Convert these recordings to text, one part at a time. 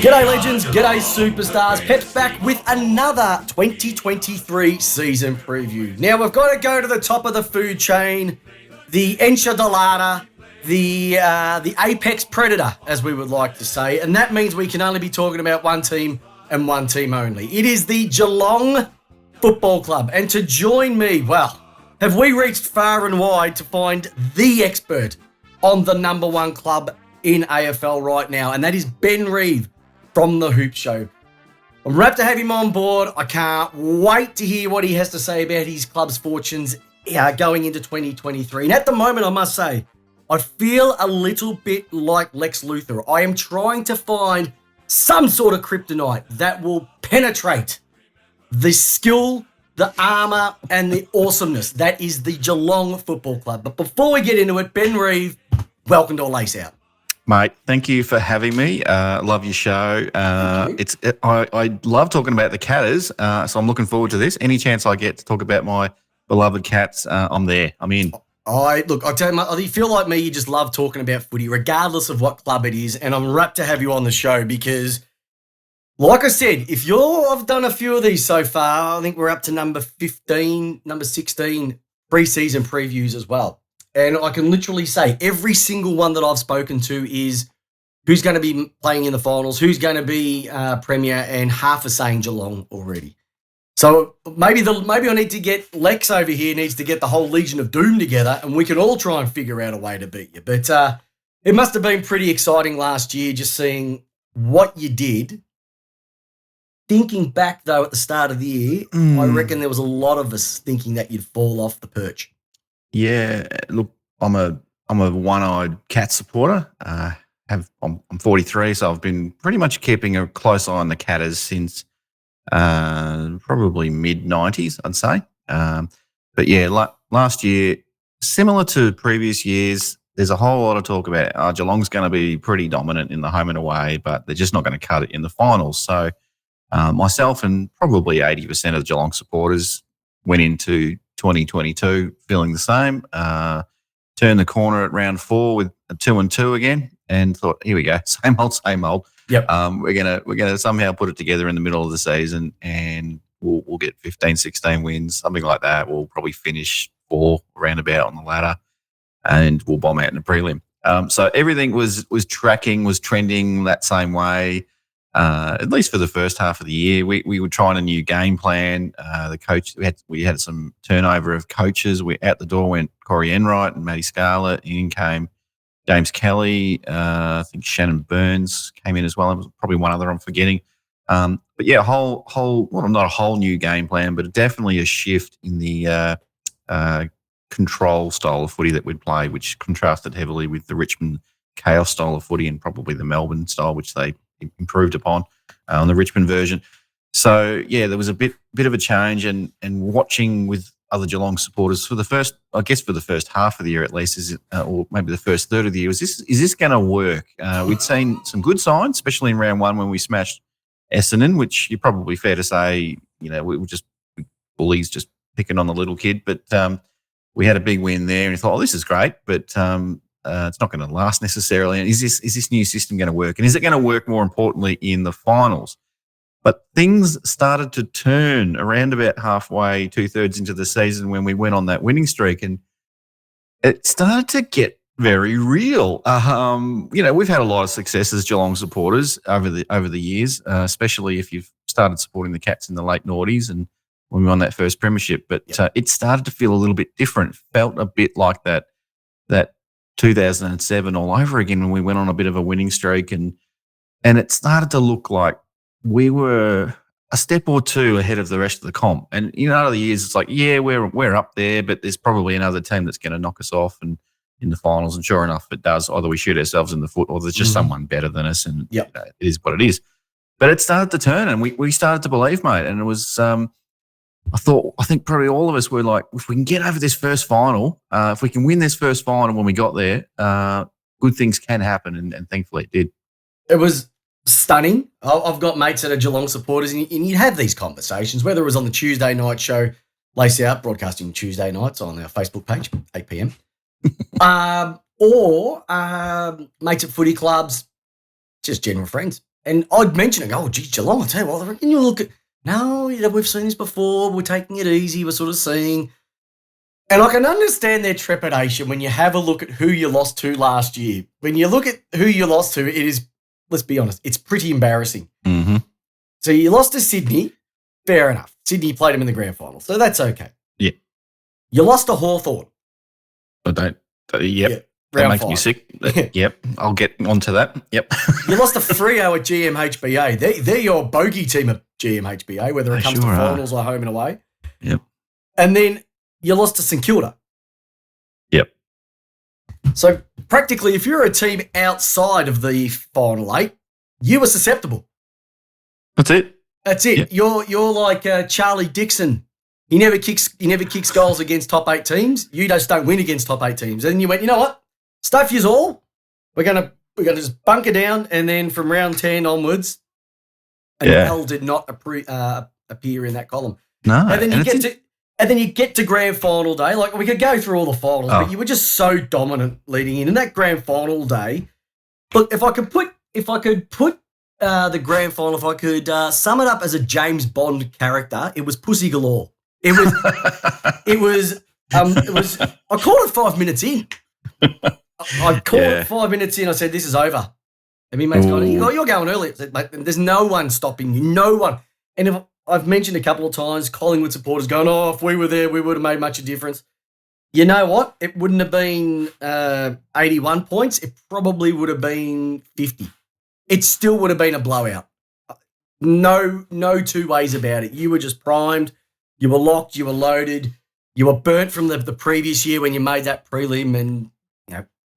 G'day legends, g'day superstars. Pep's back with another 2023 season preview. Now we've got to go to the top of the food chain, the enchilada, the apex predator, as we would like to say, and that means we can only be talking about one team and one team only. It is the Geelong Football Club, and to join me, well, have we reached far and wide to find the expert on the number one club in AFL right now, and that is Ben Reeve from The Hoop Show. I'm rapt to have him on board. I can't wait to hear what he has to say about his club's fortunes going into 2023. And at the moment, I must say, I feel a little bit like Lex Luthor. I am trying to find some sort of kryptonite that will penetrate the skill, the armour, and the awesomeness that is the Geelong Football Club. But before we get into it, Ben Reeve, welcome to A Lace Out. Mate, thank you for having me. Love your show. I love talking about the Catters, so I'm looking forward to this. Any chance I get to talk about my beloved Cats, I'm there. I'm in. I tell you, if you feel like me, you just love talking about footy, regardless of what club it is, and I'm rapt to have you on the show because, like I said, I've done a few of these so far. I think we're up to number 15, number 16 pre-season previews as well. And I can literally say every single one that I've spoken to is who's going to be playing in the finals, who's going to be Premier, and half are saying Geelong already. So maybe I need to get Lex over here, needs to get the whole Legion of Doom together, and we can all try and figure out a way to beat you. But it must have been pretty exciting last year just seeing what you did. Thinking back, though, at the start of the year, I reckon there was a lot of us thinking that you'd fall off the perch. Yeah, look, I'm a one-eyed Cat supporter. I'm 43, so I've been pretty much keeping a close eye on the Catters since probably mid-90s, I'd say. But yeah, last year, similar to previous years, there's a whole lot of talk about Geelong's going to be pretty dominant in the home and away, but they're just not going to cut it in the finals. So myself and probably 80% of Geelong supporters went into 2022 feeling the same. Turned the corner at round 4 with a 2-2 again, and thought, here we go, same old. Yep. We're gonna somehow put it together in the middle of the season, and we'll get 15, 16 wins, something like that. We'll probably finish 4 roundabout on the ladder, and we'll bomb out in the prelim. So everything was trending that same way. At least for the first half of the year, we were trying a new game plan. The coach we had some turnover of coaches. Out the door went Corey Enright and Matty Scarlett. In came James Kelly. I think Shannon Burns came in as well. There was probably one other I'm forgetting. But yeah, not a whole new game plan, but definitely a shift in the control style of footy that we'd play, which contrasted heavily with the Richmond chaos style of footy and probably the Melbourne style, which they improved upon on the Richmond version. So yeah, there was a bit of a change, and watching with other Geelong supporters for the first half of the year at least, or maybe the first third of the year, is this going to work? We'd seen some good signs, especially in round 1 when we smashed Essendon, which you're probably fair to say, we were just bullies just picking on the little kid, but we had a big win there, and you thought, this is great, but it's not going to last necessarily. And is this new system going to work? And is it going to work, more importantly, in the finals? But things started to turn around about halfway, 2/3 into the season when we went on that winning streak, and it started to get very real. We've had a lot of success as Geelong supporters over the years, especially if you've started supporting the Cats in the late noughties and when we won that first premiership. But it started to feel a little bit different. Felt a bit like that 2007 all over again when we went on a bit of a winning streak, and it started to look like we were a step or two ahead of the rest of the comp. And over the years, it's like, yeah, we're up there, but there's probably another team that's going to knock us off and in the finals. And sure enough, it does. Either we shoot ourselves in the foot, or there's just someone better than us, and it is what it is. But it started to turn, and we started to believe, mate. And it was I think probably all of us were like, if we can get over this first final, if we can win this first final when we got there, good things can happen, and thankfully it did. It was stunning. I've got mates that are Geelong supporters, and you have these conversations, whether it was on the Tuesday night show, Lace Out, broadcasting Tuesday nights on our Facebook page, 8 p.m, or mates at footy clubs, just general friends. And I'd mention it, geez, Geelong, I tell you what, can you look at, no, we've seen this before, we're taking it easy, we're sort of seeing. And I can understand their trepidation when you have a look at who you lost to last year. When you look at who you lost to, it is, let's be honest, it's pretty embarrassing. Mm-hmm. So you lost to Sydney, fair enough. Sydney played them in the grand final, so that's okay. Yeah. You lost to Hawthorn. Yep. Yeah, That makes 5. me sick. Yep. I'll get onto that. Yep. You lost to Freo at GMHBA. They're your bogey team at GMHBA, whether it comes to finals or home and away. Yep. And then you lost to St Kilda. Yep. So practically, if you're a team outside of the final 8, you were susceptible. That's it. Yep. You're like Charlie Dixon. He never kicks goals against top 8 teams. You just don't win against top 8 teams. And you went, you know what? Stuff yous all. We're gonna just bunker down, and then from round 10 onwards, an L did not appear in that column. No. And then you get to grand final day. Like, we could go through all the finals, but you were just so dominant leading in. And that grand final day, look, if I could put the grand final, if I could sum it up as a James Bond character, it was pussy galore. It was I called it 5 minutes in. I called it 5 minutes in. I said, this is over. And my mate's going, you're going early. I said, mate, there's no one stopping you. No one. And if I've mentioned a couple of times, Collingwood supporters going, if we were there, we would have made much of a difference. You know what? It wouldn't have been 81 points. It probably would have been 50. It still would have been a blowout. No two ways about it. You were just primed. You were locked. You were loaded. You were burnt from the previous year when you made that prelim, and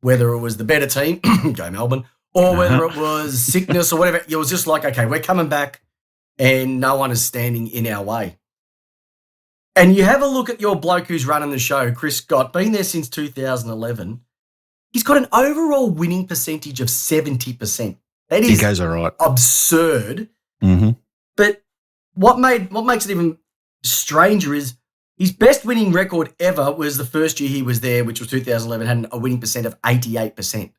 whether it was the better team, go Melbourne, or whether it was sickness or whatever, it was just like, okay, we're coming back and no one is standing in our way. And you have a look at your bloke who's running the show, Chris Scott, been there since 2011. He's got an overall winning percentage of 70%. That is he goes all right. Absurd. Mm-hmm. But what makes it even stranger is his best winning record ever was the first year he was there, which was 2011, had a winning percent of 88%.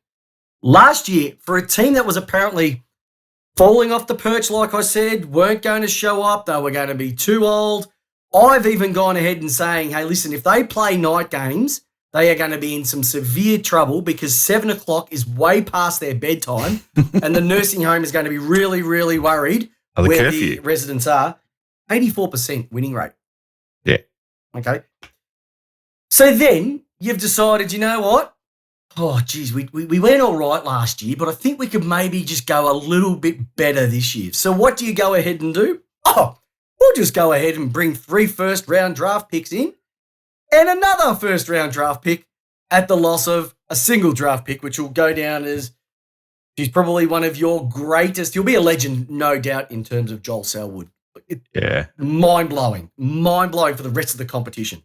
Last year, for a team that was apparently falling off the perch, like I said, weren't going to show up, they were going to be too old, I've even gone ahead and saying, hey, listen, if they play night games, they are going to be in some severe trouble because 7 o'clock is way past their bedtime and the nursing home is going to be really, really worried where the residents are. 84% winning rate. Yeah. Okay. So then you've decided, you know what? Oh, geez, we went all right last year, but I think we could maybe just go a little bit better this year. So what do you go ahead and do? We'll just go ahead and bring 3 first-round draft picks in and another first-round draft pick at the loss of a single draft pick, which will go down as he's probably one of your greatest. He'll be a legend, no doubt, in terms of Joel Selwood. Mind-blowing for the rest of the competition.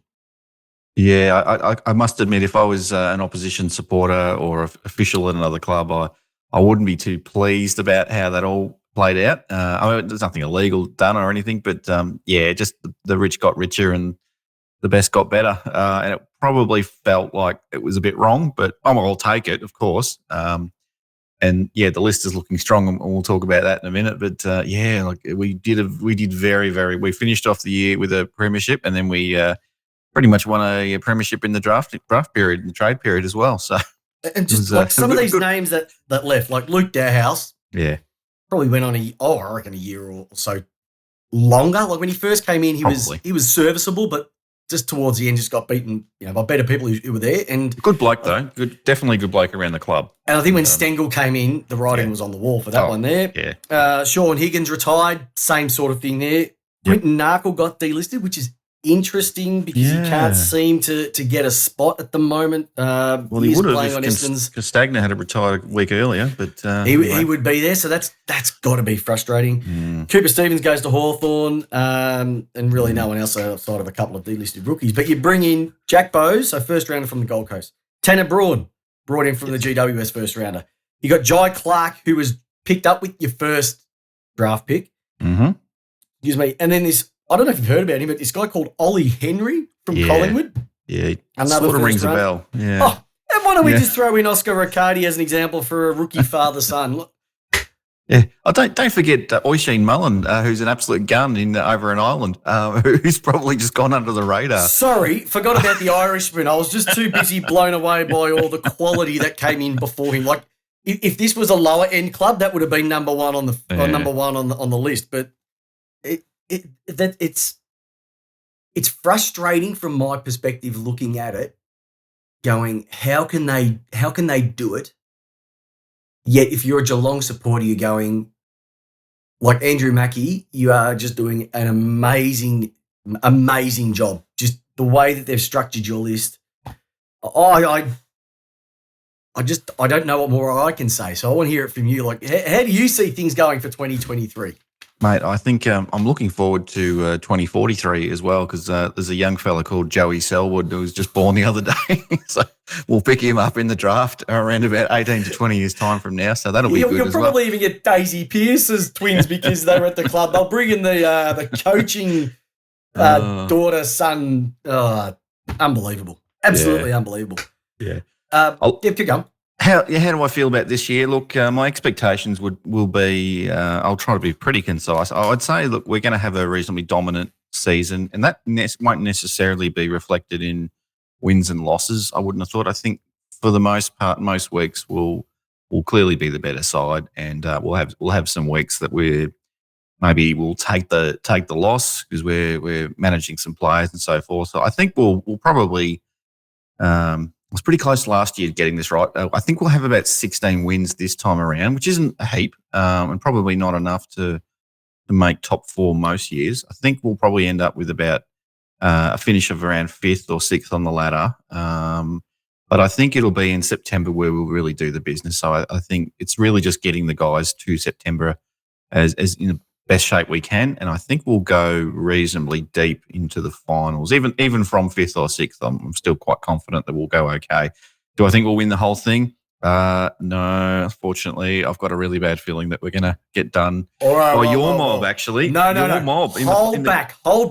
Yeah, I must admit, if I was an opposition supporter or official at another club, I wouldn't be too pleased about how that all played out. I mean, there's nothing illegal done or anything, but just the rich got richer and the best got better. And it probably felt like it was a bit wrong, but I'll take it, of course. And the list is looking strong, and we'll talk about that in a minute. But we did very, very. We finished off the year with a premiership, and then we pretty much won a premiership in the draft period, in the trade period as well. So, and just some of these names that left, like Luke Dowhouse, probably went on I reckon a year or so longer. Like when he first came in, he was serviceable, but just towards the end, just got beaten, by better people who were there. And good bloke though, definitely good bloke around the club. And I think when Stengel came in, the writing was on the wall for that one there. Yeah. Sean Higgins retired, same sort of thing there. Quinton Narkle got delisted, which is interesting because he can't seem to get a spot at the moment. He would have if Castagna had retired a week earlier, but he would be there, so that's got to be frustrating. Cooper Stevens goes to Hawthorn, and really no one else outside of a couple of delisted rookies. But you bring in Jack Bowes, so first rounder from the Gold Coast. Tanner Braun, brought in from the GWS first rounder. You got Jai Clark, who was picked up with your first draft pick. Excuse me. And then this, I don't know if you've heard about him, but this guy called Ollie Henry from Collingwood. Yeah, another sort of rings a bell. Yeah. And why don't we just throw in Oscar Riccardi as an example for a rookie father-son? Look, Yeah. Oh, don't forget Oisin Mullen, who's an absolute gun over in Ireland, who's probably just gone under the radar. Sorry, forgot about the Irishman. I was just too busy blown away by all the quality that came in before him. Like, if this was a lower end club, that would have been number one on the list. But it's frustrating from my perspective looking at it, going, how can they do it? Yet if you're a Geelong supporter, you're going, like Andrew Mackie, you are just doing an amazing job. Just the way that they've structured your list. I don't know what more I can say. So I want to hear it from you. Like, how do you see things going for 2023? Mate, I think I'm looking forward to 2043 as well, because there's a young fella called Joey Selwood who was just born the other day. So we'll pick him up in the draft around about 18 to 20 years' time from now. So that'll be good You'll as probably well. even get Daisy Pearce's twins because they were at the club. They'll bring in the coaching daughter, son. Unbelievable. Absolutely unbelievable. Yeah. Keep going. How do I feel about this year? Look, my expectations will be, I'll try to be pretty concise. I'd say, look, we're going to have a reasonably dominant season, and that won't necessarily be reflected in wins and losses, I wouldn't have thought. I think for the most part, most weeks we'll clearly be the better side, and we'll have some weeks that we'll take the loss because we're managing some players and so forth. So I think we'll probably it was pretty close last year getting this right. I think we'll have about 16 wins this time around, which isn't a heap, and probably not enough to make top four most years. I think we'll probably end up with about a finish of around 5th or 6th on the ladder. But I think it'll be in September where we'll really do the business. So I think it's really just getting the guys to September as in the best shape we can, and I think we'll go reasonably deep into the finals. Even from 5th or 6th, I'm still quite confident that we'll go okay. Do I think we'll win the whole thing? No, unfortunately. I've got a really bad feeling that we're going to get done by your mob, actually. No. Mob. Hold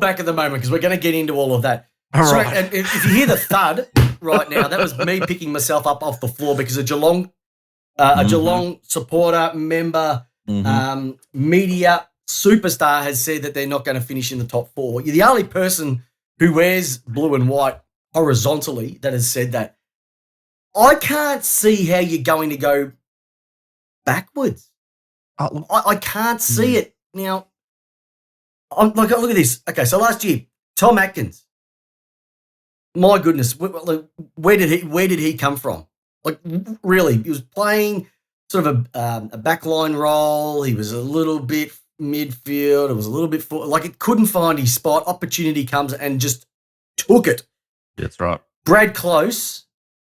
back at the moment because we're going to get into all of that. All so, right. and if you hear the thud right now, that was me picking myself up off the floor because a Geelong supporter, member, media superstar has said that they're not going to finish in the top 4. You're the only person who wears blue and white horizontally that has said that. I can't see how you're going to go backwards. I can't see it. Now, look at this. Okay, so last year, Tom Atkins. My goodness, where did he come from? Like, really, he was playing sort of a backline role. He was a little bit midfield. It was a little bit it couldn't find his spot. Opportunity comes and just took it. That's right. Brad Close,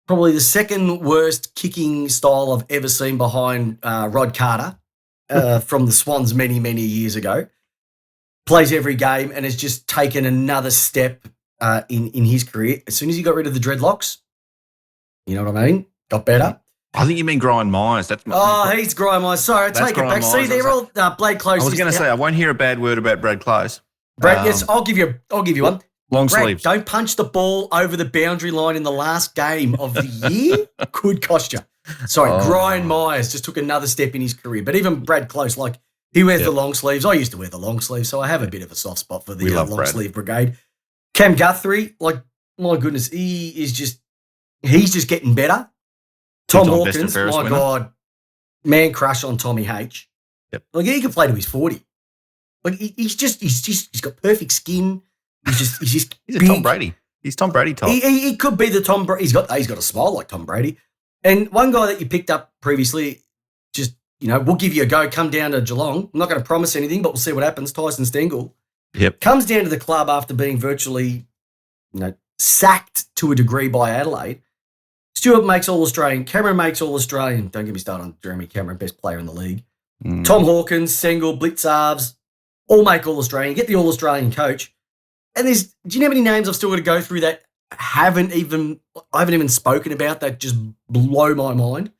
probably the second worst kicking style I've ever seen behind Rod Carter from the Swans many, many years ago. Plays every game and has just taken another step in his career. As soon as he got rid of the dreadlocks, you know what I mean? Got better. I think you mean Brian Myers. He's Brian Myers. Sorry, I take it back. Myers. See, they're all Blade Close. I was going to say I won't hear a bad word about Brad Close. Brad, yes, I'll give you one. Long Brad, sleeves. Don't punch the ball over the boundary line in the last game of the year. Could cost you. Sorry, Brian Myers just took another step in his career. But even Brad Close, like he wears the long sleeves. I used to wear the long sleeves, so I have a bit of a soft spot for the long sleeve brigade. Cam Guthrie, like my goodness, he's just getting better. Tom Hawkins, my God, man crush on Tommy H. Yep. Like he can play to his 40. Like he's got perfect skin. He's a Tom Brady. He's Tom Brady type. He could be the Tom Brady. He's got a smile like Tom Brady. And one guy that you picked up previously, just we'll give you a go. Come down to Geelong. I'm not going to promise anything, but we'll see what happens. Tyson Stengel. Yep. Comes down to the club after being virtually, sacked to a degree by Adelaide. Stewart makes All-Australian. Cameron makes All-Australian. Don't get me started on Jeremy Cameron, best player in the league. Tom Hawkins, Sengel, Blitzarves, all make All-Australian. Get the All-Australian coach. And do you know how many names I've still got to go through that I haven't even spoken about that just blow my mind?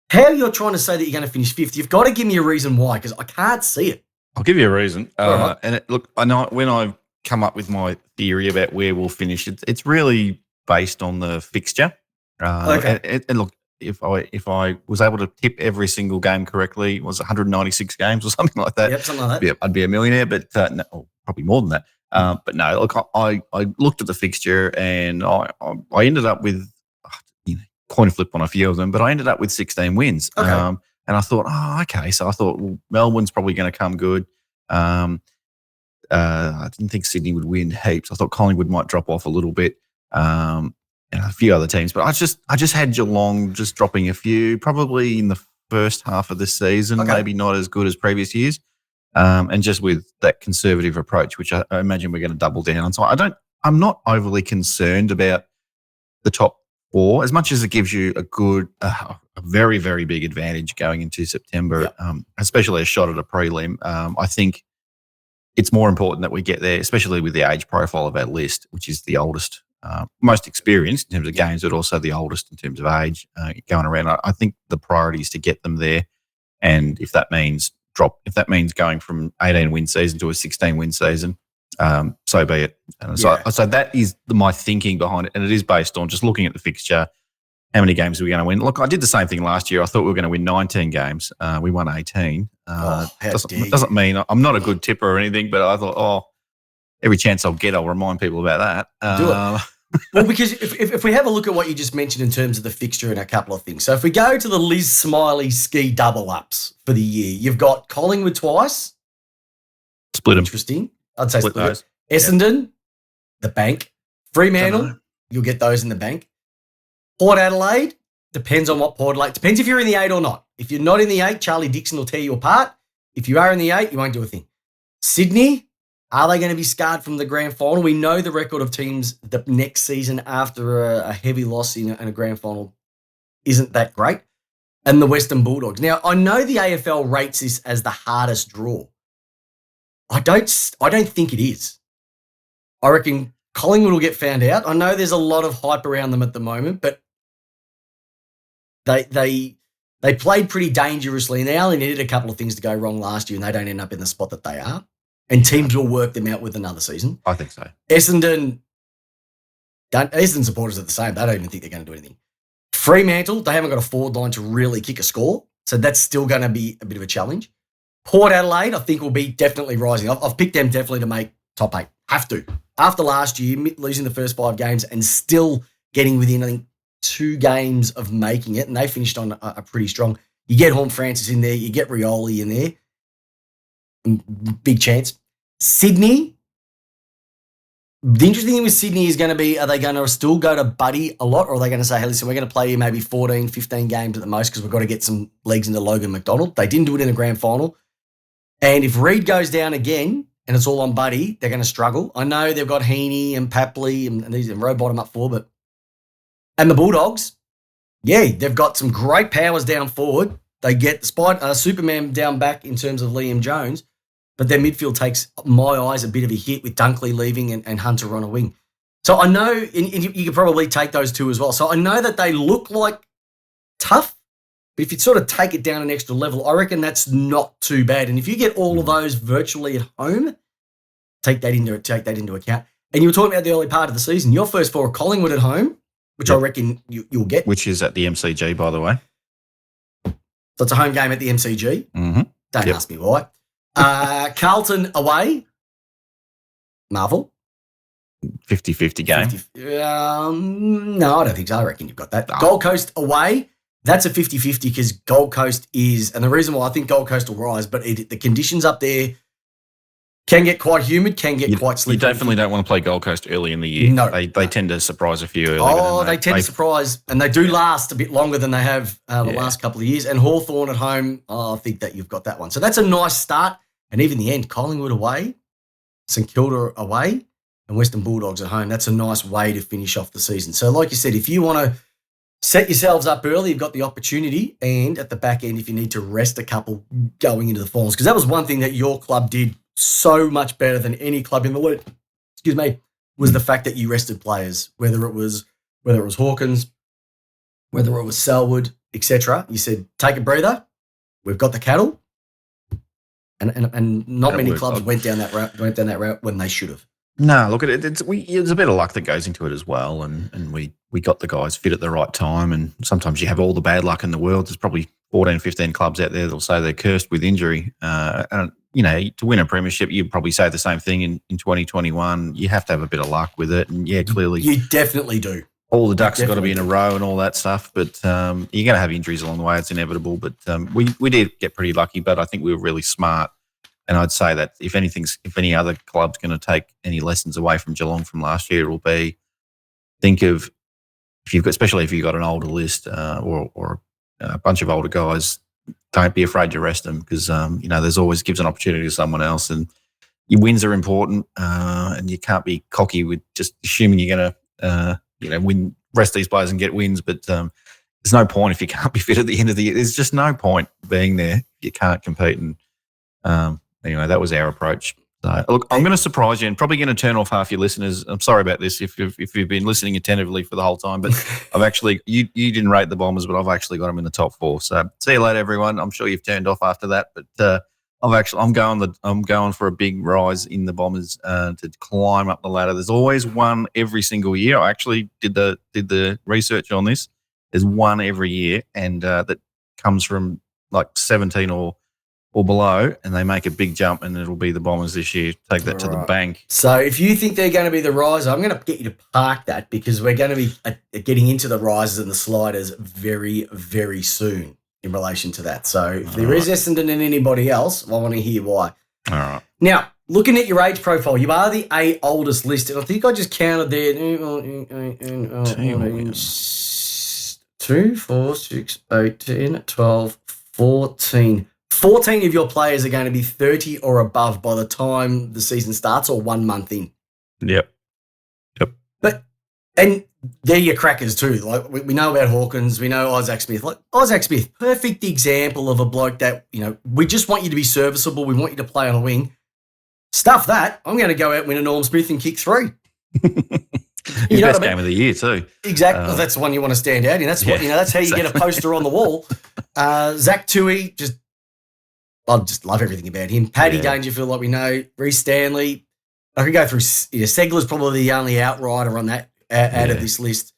How you're trying to say that you're going to finish 5th, you've got to give me a reason why, because I can't see it. I'll give you a reason. Right. And look, I know when I come up with my theory about where we'll finish, it's really based on the fixture. Okay. And look, if I was able to tip every single game correctly, it was 196 games or something like that. Yep, something like that. Yeah, I'd be a millionaire, but no, probably more than that. But no, look, I looked at the fixture and I ended up with coin flip on a few of them, but I ended up with 16 wins. Okay. And I thought, okay. So I thought, well, Melbourne's probably going to come good. I didn't think Sydney would win heaps. I thought Collingwood might drop off a little bit, and a few other teams. But I just had Geelong just dropping a few, probably in the first half of the season, maybe not as good as previous years, and just with that conservative approach, which I imagine we're going to double down on. So I'm not overly concerned about the top 4, as much as it gives you a very, very big advantage going into September, especially a shot at a prelim. I think it's more important that we get there, especially with the age profile of our list, which is the oldest, most experienced in terms of games, but also the oldest in terms of age going around. I think the priority is to get them there, and if that means going from 18 win season to a 16 win season, so be it. And so that is my thinking behind it, and it is based on just looking at the fixture. How many games are we going to win? Look, I did the same thing last year. I thought we were going to win 19 games. We won 18. Doesn't mean I'm not a good tipper or anything, but I thought, every chance I'll get, I'll remind people about that. Do it. Well, because if we have a look at what you just mentioned in terms of the fixture and a couple of things. So if we go to the Liz Smiley ski double-ups for the year, you've got Collingwood twice. Split them. Interesting. I'd say split those. Essendon, the bank. Fremantle, you'll get those in the bank. Port Adelaide, depends on what Port Adelaide. Depends if you're in the 8 or not. If you're not in the 8, Charlie Dixon will tear you apart. If you are in the 8, you won't do a thing. Sydney, are they going to be scarred from the grand final? We know the record of teams the next season after a heavy loss in a grand final isn't that great. And the Western Bulldogs. Now, I know the AFL rates this as the hardest draw. I don't think it is. I reckon Collingwood will get found out. I know there's a lot of hype around them at the moment, but they played pretty dangerously, and they only needed a couple of things to go wrong last year, and they don't end up in the spot that they are. And teams will work them out with another season. I think so. Essendon supporters are the same. They don't even think they're going to do anything. Fremantle, they haven't got a forward line to really kick a score, so that's still going to be a bit of a challenge. Port Adelaide, I think, will be definitely rising. I've picked them definitely to make top 8. Have to. After last year, losing the first 5 games and still getting within, I think, 2 games of making it, and they finished on a pretty strong. You get Horn Francis in there, you get Rioli in there. Big chance. Sydney. The interesting thing with Sydney is going to be, are they going to still go to Buddy a lot, or are they going to say, hey, listen, we're going to play you maybe 14, 15 games at the most because we've got to get some legs into Logan McDonald. They didn't do it in the grand final. And if Reed goes down again and it's all on Buddy, they're going to struggle. I know they've got Heaney and Papley and these and Rowbottom up 4, but and the Bulldogs, they've got some great powers down forward. They get Superman down back in terms of Liam Jones, but their midfield takes, my eyes, a bit of a hit with Dunkley leaving and Hunter on a wing. So I know, and you could probably take those 2 as well. So I know that they look like tough, but if you sort of take it down an extra level, I reckon that's not too bad. And if you get all of those virtually at home, take that into account. And you were talking about the early part of the season. Your first 4 are Collingwood at home, which I reckon you'll get. Which is at the MCG, by the way. So it's a home game at the MCG. Mm-hmm. Don't ask me why. Carlton away. Marvel. 50-50 game. No, I don't think so. I reckon you've got that. No. Gold Coast away. That's a 50-50 because Gold Coast is, and the reason why I think Gold Coast will rise, but the conditions up there can get quite humid, can get quite slippery. You definitely don't want to play Gold Coast early in the year. No. They tend to surprise a few early. They tend to surprise, and they do last a bit longer than they have the last couple of years. And Hawthorn at home, I think that you've got that one. So that's a nice start. And even the end, Collingwood away, St Kilda away, and Western Bulldogs at home. That's a nice way to finish off the season. So like you said, if you want to set yourselves up early, you've got the opportunity, and at the back end, if you need to rest a couple going into the finals, because that was one thing that your club did so much better than any club in the league, was the fact that you rested players, whether it was Hawkins, whether it was Selwood, etc. You said, take a breather, we've got the cattle, and not many clubs went down that route when they should have. No, look, there's a bit of luck that goes into it as well, and we got the guys fit at the right time, and sometimes you have all the bad luck in the world. There's probably 14, 15 clubs out there that'll say they're cursed with injury. And, to win a premiership, you'd probably say the same thing in 2021. You have to have a bit of luck with it, and, clearly. You definitely do. All the ducks have got to be in a row and all that stuff, but you're going to have injuries along the way. It's inevitable, but we did get pretty lucky, but I think we were really smart. And I'd say that if any other club's going to take any lessons away from Geelong from last year, it'll be think of especially if you've got an older list or a bunch of older guys, don't be afraid to rest them because there's always gives an opportunity to someone else, and your wins are important, and you can't be cocky with just assuming you're going to win, rest these players and get wins. But there's no point if you can't be fit at the end of the year. There's just no point being there if you can't compete. And anyway, that was our approach. So, look, I'm going to surprise you and probably going to turn off half your listeners. I'm sorry about this if you've been listening attentively for the whole time, but I've actually you didn't rate the Bombers, but I've actually got them in the top 4. So see you later, everyone. I'm sure you've turned off after that, but I'm going for a big rise in the Bombers to climb up the ladder. There's always one every single year. I actually did the research on this. There's one every year, and that comes from like 17 or below, and they make a big jump, and it'll be the Bombers this year. Take that to the bank. So if you think they're going to be the riser, I'm going to get you to park that because we're going to be getting into the risers and the sliders very, very soon in relation to that. So if there is Essendon and anybody else, I want to hear why. All right. Now, looking at your age profile, you are the oldest listed. I think I just counted there. 2, 4, 6, 8, 10, 12, 14. 14 of your players are going to be 30 or above by the time the season starts or 1 month in. Yep. And they're your crackers too. Like we know about Hawkins, we know Isaac Smith. Like Isaac Smith, perfect example of a bloke that, we just want you to be serviceable. We want you to play on a wing. Stuff that. I'm going to go out, win a Norm Smith and kick 3. His best game of the year too. Exactly. Well, that's the one you want to stand out in. That's what that's how you get a poster on the wall. Zach Tui, I just love everything about him. Paddy Dangerfield, like we know. Reece Stanley. I could go through. Segler's probably the only outrider on that out of this list.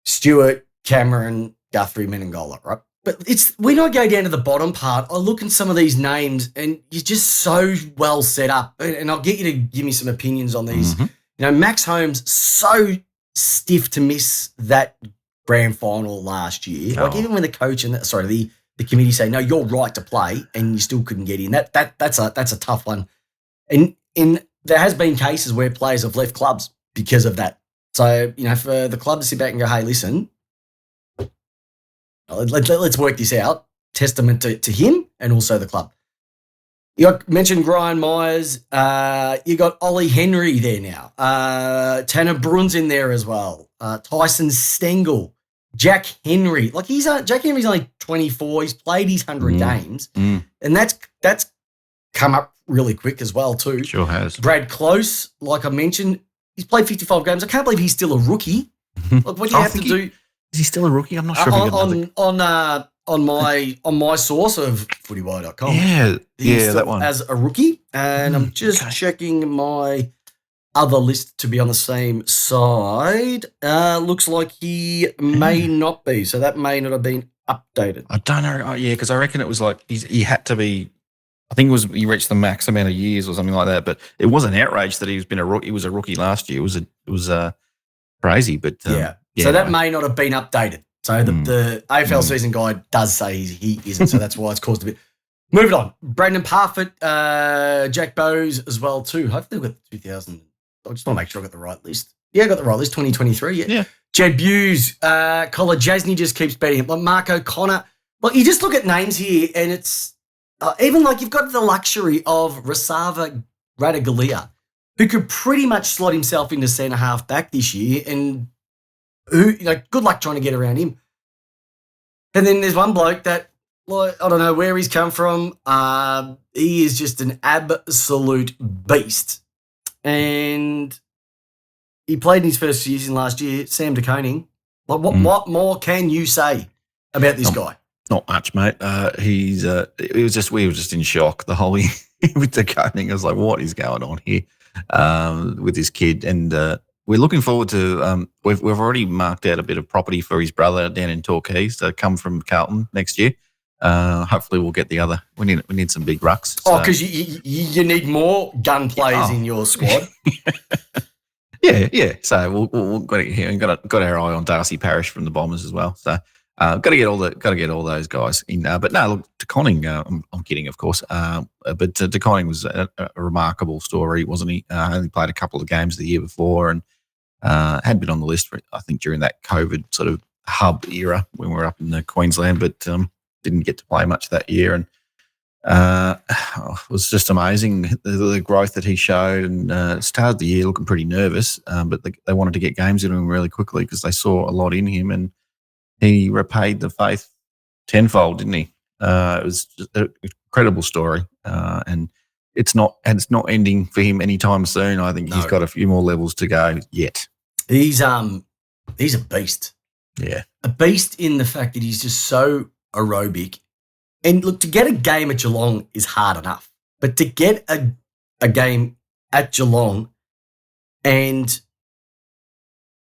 Stewart, Cameron, Guthrie, Menengola, right? But when I go down to the bottom part, I look at some of these names and you're just so well set up. And I'll get you to give me some opinions on these. Mm-hmm. Max Holmes, so stiff to miss that grand final last year. Like even when the coach and the committee say, no, you're right to play, and you still couldn't get in. That's a tough one. And there has been cases where players have left clubs because of that. So, for the club to sit back and go, hey, listen, let's work this out. Testament to him and also the club. You mentioned Brian Myers. You got Ollie Henry there now. Tanner Bruns in there as well. Tyson Stengel. Jack Henry. Like Jack Henry's only 24. He's played his 100 games. And that's come up really quick as well too. Sure has. Brad Close, like I mentioned, he's played 55 games. I can't believe he's still a rookie. Like what do you have to do? Is he still a rookie? I'm not sure. On my source of footywire.com. Yeah, that one. As a rookie. And I'm just checking my other list to be on the same side. Looks like he may not be. So that may not have been updated. I don't know. Because I reckon it was like he had to be. I think he reached the max amount of years or something like that. But it was an outrage that he's been a rookie. He was a rookie last year. It was crazy. But so that may not have been updated. So the AFL season guide does say he isn't. So that's why it's caused a bit. Moving on. Brandon Parfitt, Jack Bowes as well too. Hopefully we've got 2000. I just want to make sure I got the right list. Yeah, I got the right list. 2023. Yeah. Jed Buse, Colin Jasny just keeps betting him. Like Mark O'Connor. Like you just look at names here, and it's even like you've got the luxury of Rasava Radaglia, who could pretty much slot himself into centre half back this year, and good luck trying to get around him. And then there's one bloke that, like, I don't know where he's come from. He is just an absolute beast. And he played in his first season last year, Sam DeConing. Like, what more can you say about this guy? Not much, mate. We were just in shock the whole year with DeConing. I was like, what is going on here? with his kid. And we're looking forward to. We've already marked out a bit of property for his brother down in Torquay to come from Carlton next year. Hopefully, we'll get the other. We need some big rucks. Oh, because you need more gun players in your squad. Yeah. So we'll got our eye on Darcy Parish from the Bombers as well. So got to get all those guys in. But no, look, De Koning. I'm kidding, of course. But De Koning was a remarkable story, wasn't he? Only played a couple of games the year before, and had been on the list for, I think, during that COVID sort of hub era when we were up in Queensland, but didn't get to play much that year. And it was just amazing the growth that he showed, and started the year looking pretty nervous, but they wanted to get games into him really quickly because they saw a lot in him, and he repaid the faith tenfold, didn't he? It was just an incredible story, and it's not ending for him anytime soon. I think he's got a few more levels to go yet. He's a beast. Yeah, a beast in the fact that he's just so aerobic. And look, to get a game at Geelong is hard enough, but to get a game at Geelong and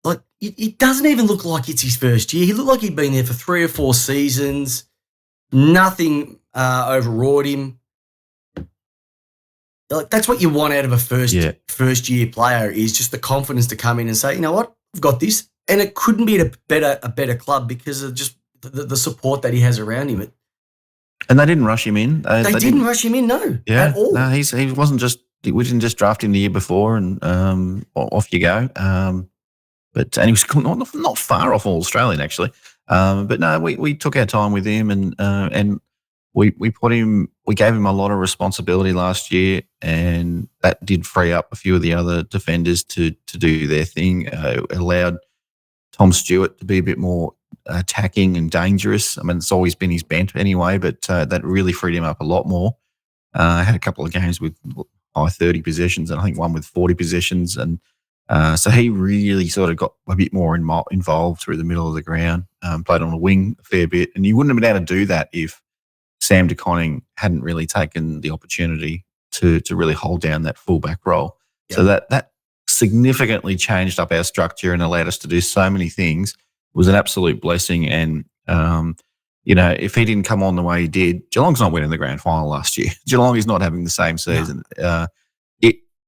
like it doesn't even look like it's his first year. He looked like he'd been there for 3 or 4 seasons. Nothing overawed him. Like that's what you want out of a first year player is just the confidence to come in and say, you know what, I've got this, and it couldn't be a better club because of just the support that he has around him. And they didn't rush him in. They didn't rush him in, no, at all. No, he wasn't just. We didn't just draft him the year before and off you go. But he was not far off All Australian actually. But no, we took our time with him and we put him. We gave him a lot of responsibility last year, and that did free up a few of the other defenders to do their thing. Allowed Tom Stewart to be a bit more attacking and dangerous. I mean, it's always been his bent anyway, but that really freed him up a lot more. Had a couple of games with high 30 possessions, and I think one with 40 possessions, and so he really sort of got a bit more involved through the middle of the ground. Played on a wing a fair bit, and you wouldn't have been able to do that if Sam De Koning hadn't really taken the opportunity to really hold down that fullback role. Yep. So that significantly changed up our structure and allowed us to do so many things. It was an absolute blessing. And, if he didn't come on the way he did, Geelong's not winning the grand final last year. Geelong is not having the same season. No.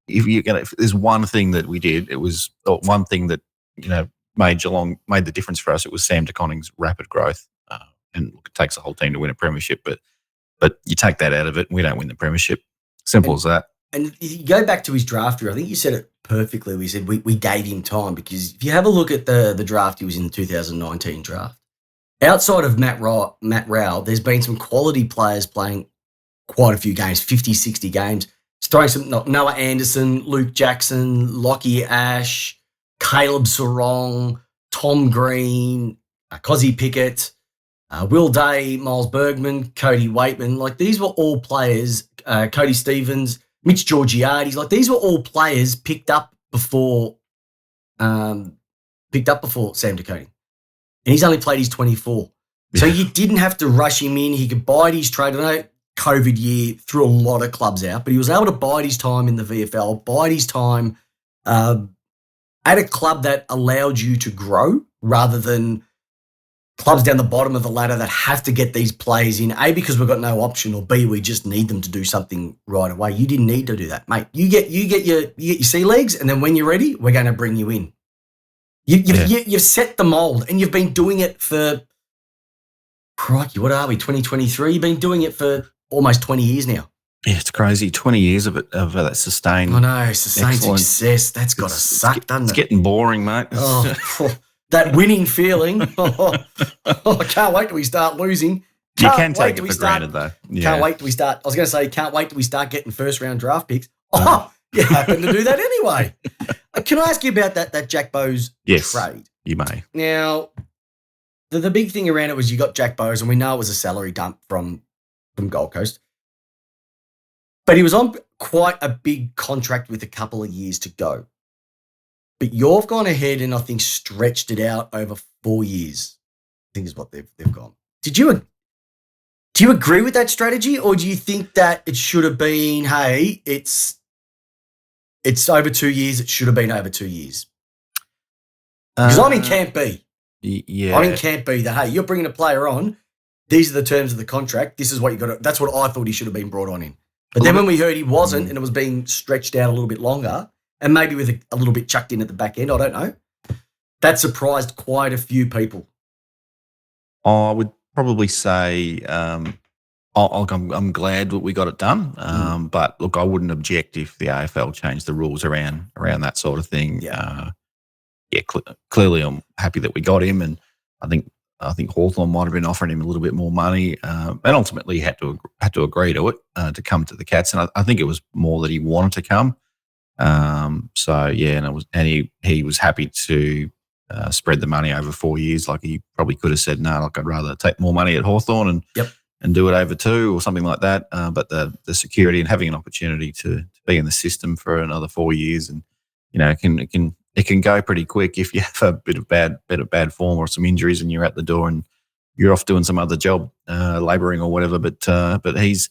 If there's one thing that we did, it was one thing that, made the difference for us. It was Sam De Koning's rapid growth. And look, it takes a whole team to win a premiership, but you take that out of it and we don't win the premiership. Simple as that. And if you go back to his draft year, I think you said it perfectly. We said we gave him time because if you have a look at the draft, he was in the 2019 draft. Outside of Matt Rowell, there's been some quality players playing quite a few games, 50, 60 games. It's throwing some Noah Anderson, Luke Jackson, Lockie Ash, Caleb Sarong, Tom Green, Cozzy Pickett, Will Day, Miles Bergman, Cody Waitman. Like these were all players, Cody Stevens, Mitch Georgiades, like these were all players picked up before Sam De Koning. And he's only played his 24. So you didn't have to rush him in. He could bide his trade. I know COVID year threw a lot of clubs out, but he was able to bide his time in the VFL, bide his time at a club that allowed you to grow rather than clubs down the bottom of the ladder that have to get these players in, A, because we've got no option, or B, we just need them to do something right away. You didn't need to do that, mate. You get your sea legs, and then when you're ready, we're going to bring you in. You've set the mold, and you've been doing it for, crikey, what are we, 2023? You've been doing it for almost 20 years now. Yeah, it's crazy. 20 years of it, of that sustained. I know, sustained success. That's got to suck, doesn't it? It's getting boring, mate. Oh, that winning feeling. I can't wait till we start losing. You can take it for granted, though. Yeah. Can't wait till we start. I was going to say, can't wait till we start getting first-round draft picks. Oh, you happen to do that anyway. Can I ask you about that Jack Bowes trade? You may. Now, the big thing around it was you got Jack Bowes, and we know it was a salary dump from Gold Coast. But he was on quite a big contract with a couple of years to go. But you've gone ahead and I think stretched it out over 4 years. I think is what they've gone. Do you agree with that strategy, or do you think that it should have been, hey, it's it's over 2 years. It should have been over 2 years. Because I'm in Camp B. Yeah. I'm in Camp B that, hey, you're bringing a player on. These are the terms of the contract. This is what you got to. That's what I thought he should have been brought on in. But then when we heard he wasn't and it was being stretched out a little bit longer and maybe with a little bit chucked in at the back end, I don't know, that surprised quite a few people. I would probably say I'm glad that we got it done. But, look, I wouldn't object if the AFL changed the rules around that sort of thing. Yeah. Clearly I'm happy that we got him, and I think Hawthorn might have been offering him a little bit more money, and ultimately had to agree to it to come to the Cats. And I think it was more that he wanted to come. And he was happy to spread the money over 4 years. Like, he probably could have said, no, like, I'd rather take more money at Hawthorn and do it over 2 or something like that. But the security and having an opportunity to be in the system for another 4 years, and it can go pretty quick if you have a bit of bad form or some injuries and you're at the door and you're off doing some other job, labouring or whatever. But he's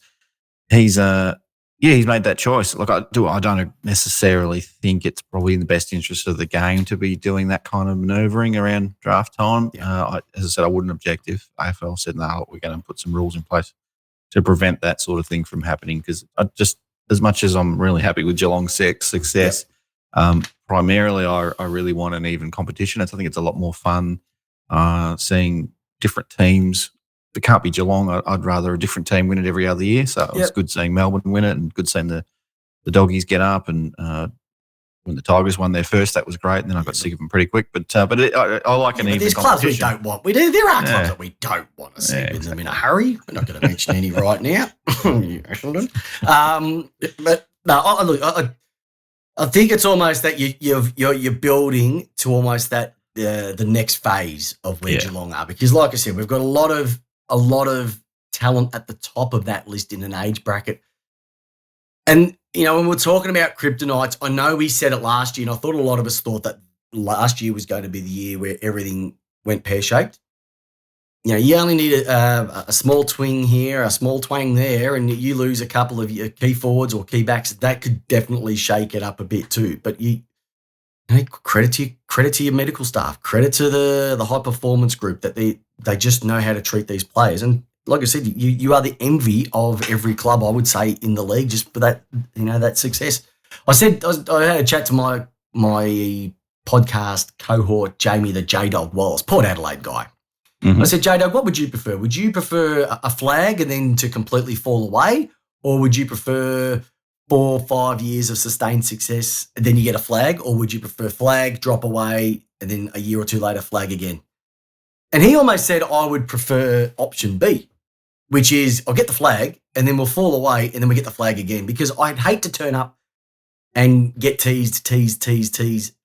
made that choice. Like, I don't necessarily think it's probably in the best interest of the game to be doing that kind of manoeuvring around draft time. Yeah. As I said, I wouldn't object if AFL said, no, we're going to put some rules in place to prevent that sort of thing from happening. Because as much as I'm really happy with Geelong's success, primarily I really want an even competition. I think it's a lot more fun seeing different teams. If it can't be Geelong, I'd rather a different team win it every other year. So it was good seeing Melbourne win it, and good seeing the Doggies get up. And when the Tigers won their first, that was great. And then I got sick of them pretty quick. But I like an even there's competition. Clubs we don't want. There are clubs that we don't want to see win them in a hurry. We're not going to mention any right now. But no, look, I think it's almost that you're building to almost that the next phase of where Geelong are, because, like I said, we've got a lot of talent at the top of that list in an age bracket. And when we're talking about kryptonites, I know we said it last year, and I thought a lot of us thought that last year was going to be the year where everything went pear-shaped. You only need a small twing here, a small twang there, and you lose a couple of your key forwards or key backs. That could definitely shake it up a bit too. But credit to your medical staff, credit to the high performance group that they just know how to treat these players. And like I said, you are the envy of every club, I would say, in the league, just for that that success. I had a chat to my podcast cohort, Jamie the J-Dog Wallis, Port Adelaide guy. Mm-hmm. I said, J-Dog, what would you prefer? Would you prefer a flag and then to completely fall away? Or would you prefer 4 or 5 years of sustained success and then you get a flag? Or would you prefer flag, drop away, and then a year or two later flag again? And he almost said, I would prefer option B, which is I'll get the flag and then we'll fall away and then we get the flag again, because I'd hate to turn up and get teased,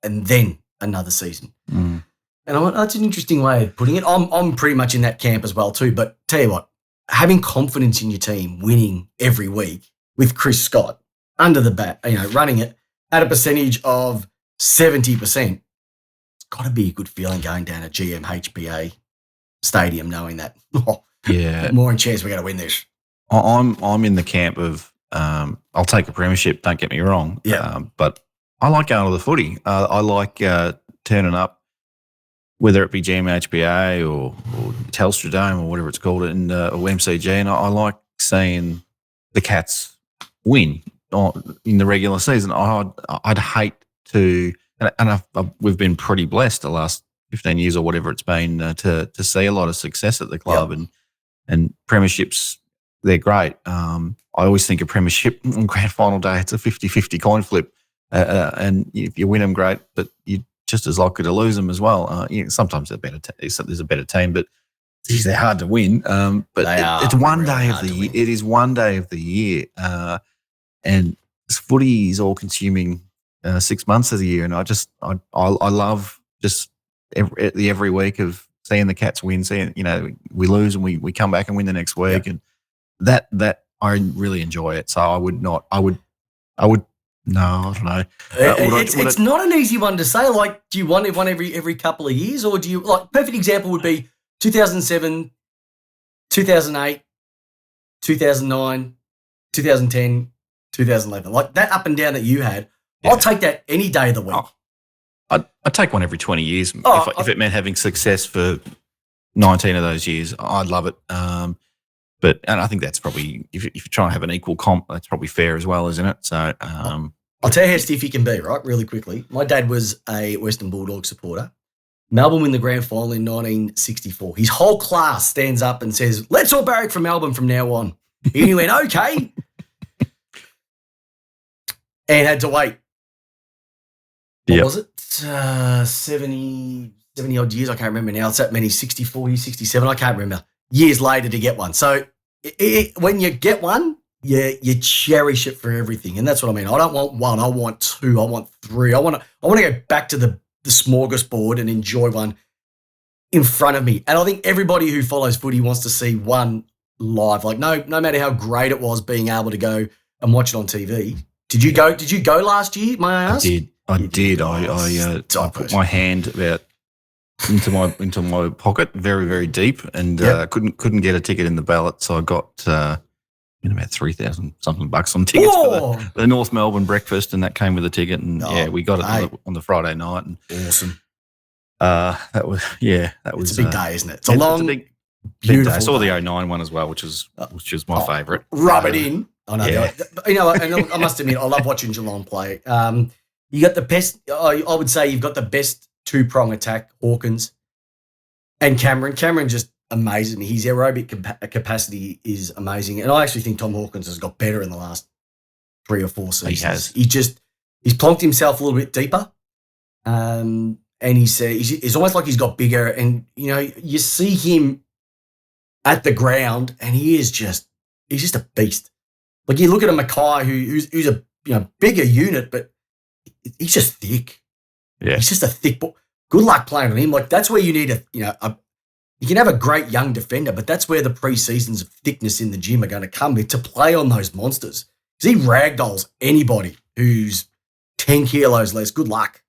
and then another season. Mm. And I went, that's an interesting way of putting it. I'm pretty much in that camp as well too. But tell you what, having confidence in your team, winning every week with Chris Scott under the bat, running it at a percentage of 70%, it's got to be a good feeling going down at GMHBA Stadium knowing that, more in chance we're going to win this. I'm in the camp of I'll take a premiership, don't get me wrong. Yeah. But I like going to the footy. I like turning up, whether it be GMHBA or Telstra Dome or whatever it's called, or MCG, and I like seeing the Cats win in the regular season. I'd hate to, and we've been pretty blessed the last 15 years or whatever it's been to see a lot of success at the club, and premierships, they're great. I always think a premiership on grand final day, it's a 50-50 coin flip, and if you win them, great, but you just as likely to lose them as well. Sometimes there's a better team, but geez, they're hard to win. But it's one day of the year. It is one day of the year, and footy is all consuming 6 months of the year. And I love just every week of seeing the Cats win, seeing we lose and we come back and win the next week, and that I really enjoy it. So I would. No, I don't know. It's not an easy one to say. Like, do you want one every couple of years, or do you perfect example would be 2007, 2008, 2009, 2010, 2011. Like that up and down that you had. I'll take that any day of the week. I'd take one every 20 years. If it meant having success for 19 of those years, I'd love it. And I think that's probably, if you're trying to have an equal comp, that's probably fair as well, isn't it? So I'll tell you how stiff he can be, right, really quickly. My dad was a Western Bulldog supporter. Melbourne win the grand final in 1964. His whole class stands up and says, let's all barrack for Melbourne from now on. And he went, okay. And had to wait. What was it? 70 odd years. I can't remember now. It's that many, 64 years, 67. I can't remember. Years later to get one. So when you get one, you cherish it for everything. And that's what I mean. I don't want one. I want two. I want three. I want to go back to the smorgasbord and enjoy one in front of me. And I think everybody who follows footy wants to see one live. Like no matter how great it was being able to go and watch it on TV. Did you go last year, may I ask? I did. I put my hand about into my pocket, very, very deep, and couldn't get a ticket in the ballot, so I got about $3,000 something bucks on tickets for the North Melbourne breakfast, and that came with a ticket, and we got it on the Friday night. And awesome. That was it's a big day, isn't it? It's a long, big, beautiful day. I saw the 09 one as well, which was my favourite. Rub it in. I know. Yeah. And I must admit, I love watching Geelong play. You got the best. I would say you've got the best two-prong attack, Hawkins and Cameron. Cameron just amazes me. His aerobic capacity is amazing, and I actually think Tom Hawkins has got better in the last 3 or 4 seasons. He's plonked himself a little bit deeper, and he's almost like he's got bigger. And you see him at the ground, and he's just a beast. Like you look at a Mackay who's a bigger unit, but he's just thick. Yeah, he's just a thick ball. Good luck playing on him. Like that's where you need you can have a great young defender, but that's where the pre-seasons of thickness in the gym are going to come with to play on those monsters. Because he ragdolls anybody who's 10 kilos less. Good luck.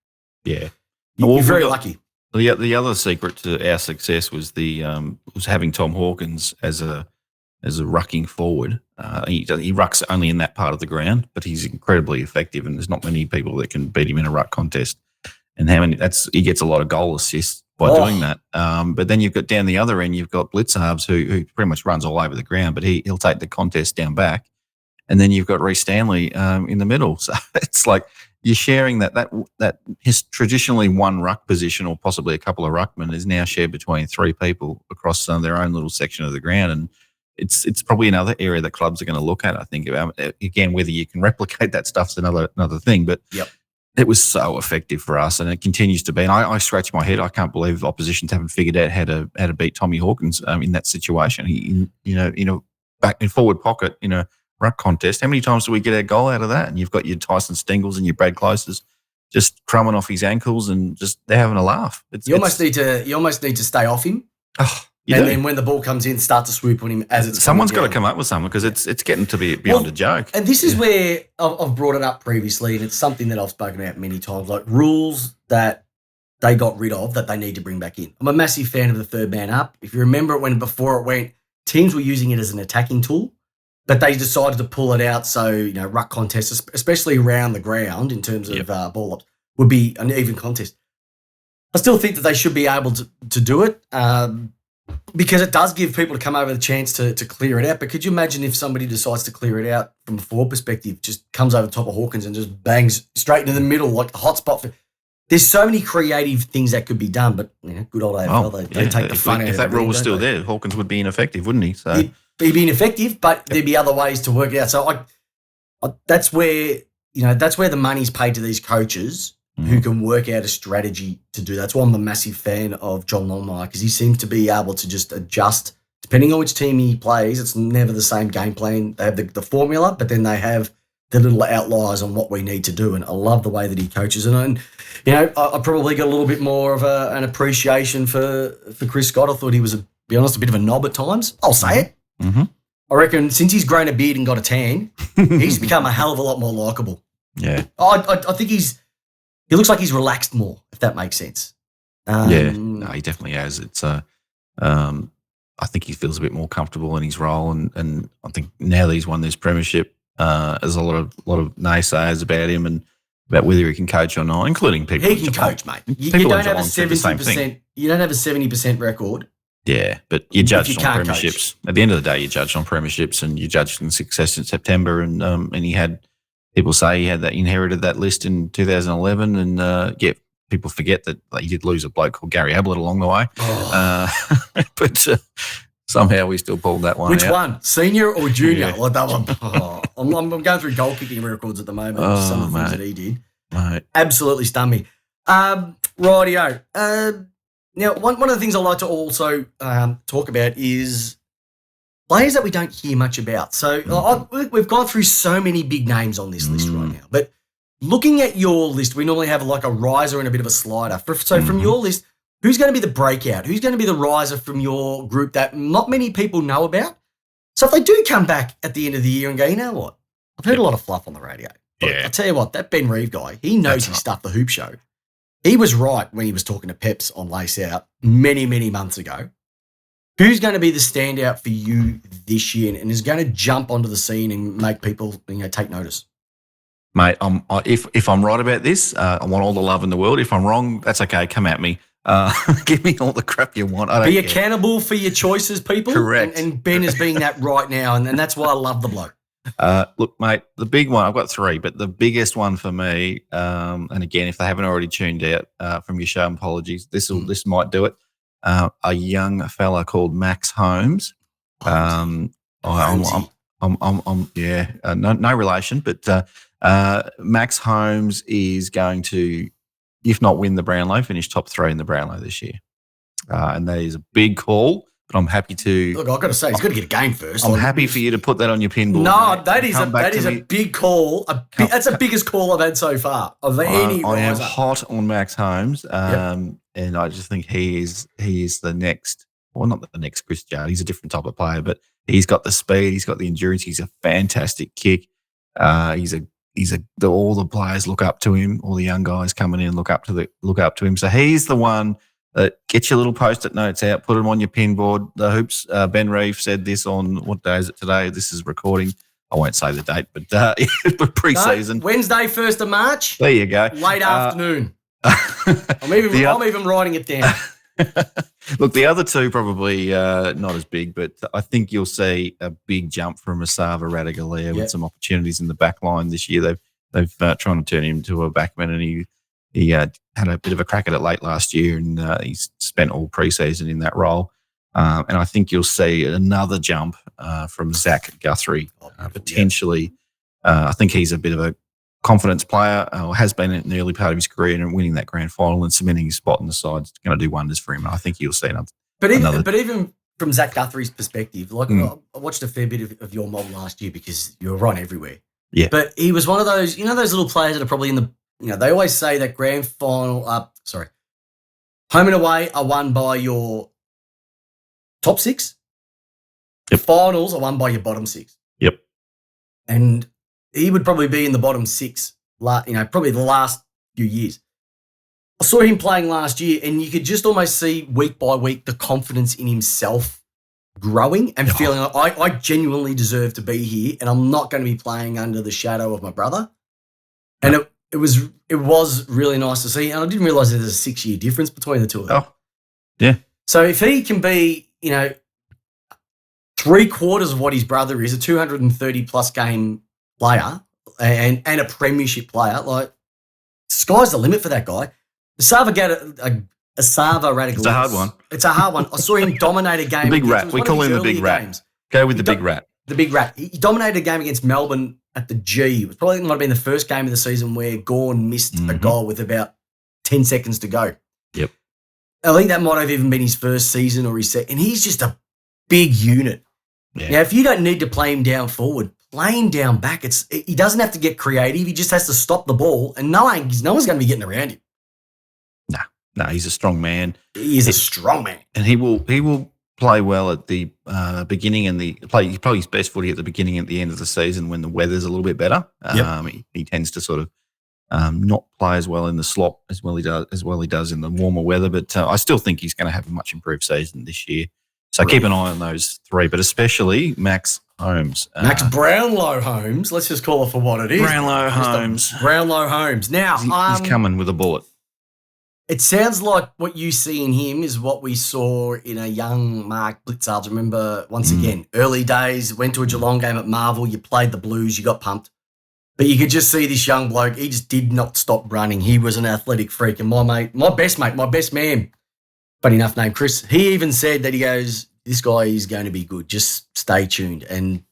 Yeah, you're very lucky. The other secret to our success was was having Tom Hawkins as a rucking forward. He rucks only in that part of the ground, but he's incredibly effective, and there's not many people that can beat him in a ruck contest. And he gets a lot of goal assists by doing that. But then you've got down the other end, you've got blitz halves who pretty much runs all over the ground, but he'll take the contest down back. And then you've got Reece Stanley in the middle. So it's like you're sharing that his traditionally one ruck position, or possibly a couple of ruckmen, is now shared between 3 people across their own little section of the ground. And it's probably another area that clubs are going to look at, I think. Again, whether you can replicate that stuff's another thing. But it was so effective for us, and it continues to be. And I scratch my head. I can't believe oppositions haven't figured out how to beat Tommy Hawkins in that situation. Back in forward pocket in a ruck contest. How many times do we get our goal out of that? And you've got your Tyson Stengels and your Brad Closes just crumbing off his ankles, and just they're having a laugh. You almost need to stay off him. Then when the ball comes in, start to swoop on him as it's someone's got to come up with something, because it's getting to be beyond a joke. And this is where I've brought it up previously, and it's something that I've spoken about many times, like rules that they got rid of that they need to bring back in. I'm a massive fan of the third man up. If you remember it before it went, teams were using it as an attacking tool, but they decided to pull it out. So, ruck contests, especially around the ground in terms of ball ups, would be an even contest. I still think that they should be able to do it. Because it does give people to come over the chance to clear it out. But could you imagine if somebody decides to clear it out from a forward perspective, just comes over the top of Hawkins and just bangs straight into the middle like a hot spot? There's so many creative things that could be done, but good old AFL, they take the fun out of it. If that rule was still there, Hawkins would be ineffective, wouldn't he? So he'd be ineffective, but there'd be other ways to work it out. So that's where the money's paid to these coaches who can work out a strategy to do that. That's why I'm a massive fan of John Longmire, because he seems to be able to just adjust depending on which team he plays. It's never the same game plan. They have the formula, but then they have the little outliers on what we need to do. And I love the way that he coaches. And I probably got a little bit more of an appreciation for Chris Scott. I thought he was, to be honest, a bit of a knob at times. I'll say it. Mm-hmm. I reckon since he's grown a beard and got a tan, he's become a hell of a lot more likeable. Yeah. I think he looks like he's relaxed more, if that makes sense. No, he definitely has. It's I think he feels a bit more comfortable in his role, and I think now that he's won this premiership, there's a lot of naysayers about him, and about whether he can coach or not, including people. He can coach, mate. You don't have a 70%. You don't have a 70% record. Yeah, but you're judged on can't premierships. At the end of the day, you're judged on premierships, and you're judged on success in September. And he had people say he had inherited that list in 2011, and people forget that he did lose a bloke called Gary Ablett along the way. But somehow we still pulled that one. Which out. one, senior or junior? Yeah. Like that one. I'm going through goal kicking records at the moment. Some of the things that he did absolutely stunned me. Rightio. Now, one of the things I like to also talk about is players that we don't hear much about. So we've gone through so many big names on this list right now. But looking at your list, we normally have like a riser and a bit of a slider. From your list, who's going to be the breakout? Who's going to be the riser from your group that not many people know about? So if they do come back at the end of the year and go, you know what? I've heard a lot of fluff on the radio. But I'll tell you what, that Ben Reeve guy, he knows his stuff, the Hoop Show. He was right when he was talking to Peps on Lace Out many, many months ago. Who's going to be the standout for you this year and is going to jump onto the scene and make people take notice? Mate, if I'm right about this, I want all the love in the world. If I'm wrong, that's okay. Come at me. Give me all the crap you want. I don't care. Accountable for your choices, people. Correct. And Ben is being that right now, and that's why I love the bloke. Look, mate, the big one, I've got three, but the biggest one for me, and again, if they haven't already tuned out from your show, apologies, this might do it. A young fella called Max Holmes. No relation, but Max Holmes is going to, if not win the Brownlow, finish top 3 in the Brownlow this year. And that is a big call, but I'm happy to. Look, I've got to say, he's got to get a game first. I'm happy for you to put that on your pinboard. No, mate, that is a big call. That's the biggest call I've had so far of any I am riser. hot on Max Holmes, and I just think he is the next. Well, not the next Chris Judd. He's a different type of player, but he's got the speed. He's got the endurance. He's a fantastic kick. All the players look up to him. All the young guys coming in look up to him. So he's the one that get your little post-it notes out, put them on your pinboard. The hoops. Ben Reeve said this on what day is it today? This is recording. I won't say the date, but pre-season. No, Wednesday, 1st of March. There you go. Late afternoon. I'm even writing it down. Look, the other two probably not as big, but I think you'll see a big jump from Asava Radigalia with some opportunities in the back line this year. They've trying to turn him into a backman, and he had a bit of a crack at it late last year, and he's spent all pre-season in that role. And I think you'll see another jump from Zach Guthrie, potentially. I think he's a bit of a confidence player, or has been in the early part of his career, and winning that grand final and cementing his spot in the side is going to do wonders for him. And I think you'll see another. But even from Zach Guthrie's perspective, I watched a fair bit of your mob last year because you were on everywhere. Yeah. But he was one of those, those little players that are probably in the, they always say that grand final, home and away are won by your top 6. Yep. Finals are won by your bottom 6. Yep. And he would probably be in the bottom 6, probably the last few years. I saw him playing last year, and you could just almost see week by week the confidence in himself growing and feeling like I genuinely deserve to be here, and I'm not going to be playing under the shadow of my brother. And it was really nice to see, and I didn't realise there's a 6-year difference between the two of them. Oh, yeah. So if he can be, 3/4 of what his brother is, a 230-plus game player and a premiership player, like, sky's the limit for that guy. Asava Radical. It's a hard one. It's a hard one. I saw him dominate a game. The big rat. We call him the big rat. Games. Go with the big rat. The big rat. He dominated a game against Melbourne at the G. It was probably might have been the first game of the season where Gawn missed a goal with about 10 seconds to go. Yep. I think that might have even been his first season or his second. And he's just a big unit. Yeah. Now, if you don't need to play him down forward, play him down back. He doesn't have to get creative. He just has to stop the ball, and no one's going to be getting around him. No, he's a strong man. He is a strong man, and he will play well at the beginning and play his best footy at the beginning and at the end of the season when the weather's a little bit better. He tends to sort of not play as well in the slop as well he does in the warmer weather. But I still think he's going to have a much improved season this year. So keep an eye on those three, but especially Max Holmes. Max Brownlow Holmes. Let's just call it for what it is. Brownlow Holmes. Brownlow Holmes. Now, he's coming with a bullet. It sounds like what you see in him is what we saw in a young Mark Blitzards. Remember, once again, early days, went to a Geelong game at Marvel, you played the Blues, you got pumped. But you could just see this young bloke, he just did not stop running. He was an athletic freak. And my best man, funny enough named Chris, he even said that he goes, this guy is going to be good. Just stay tuned. And,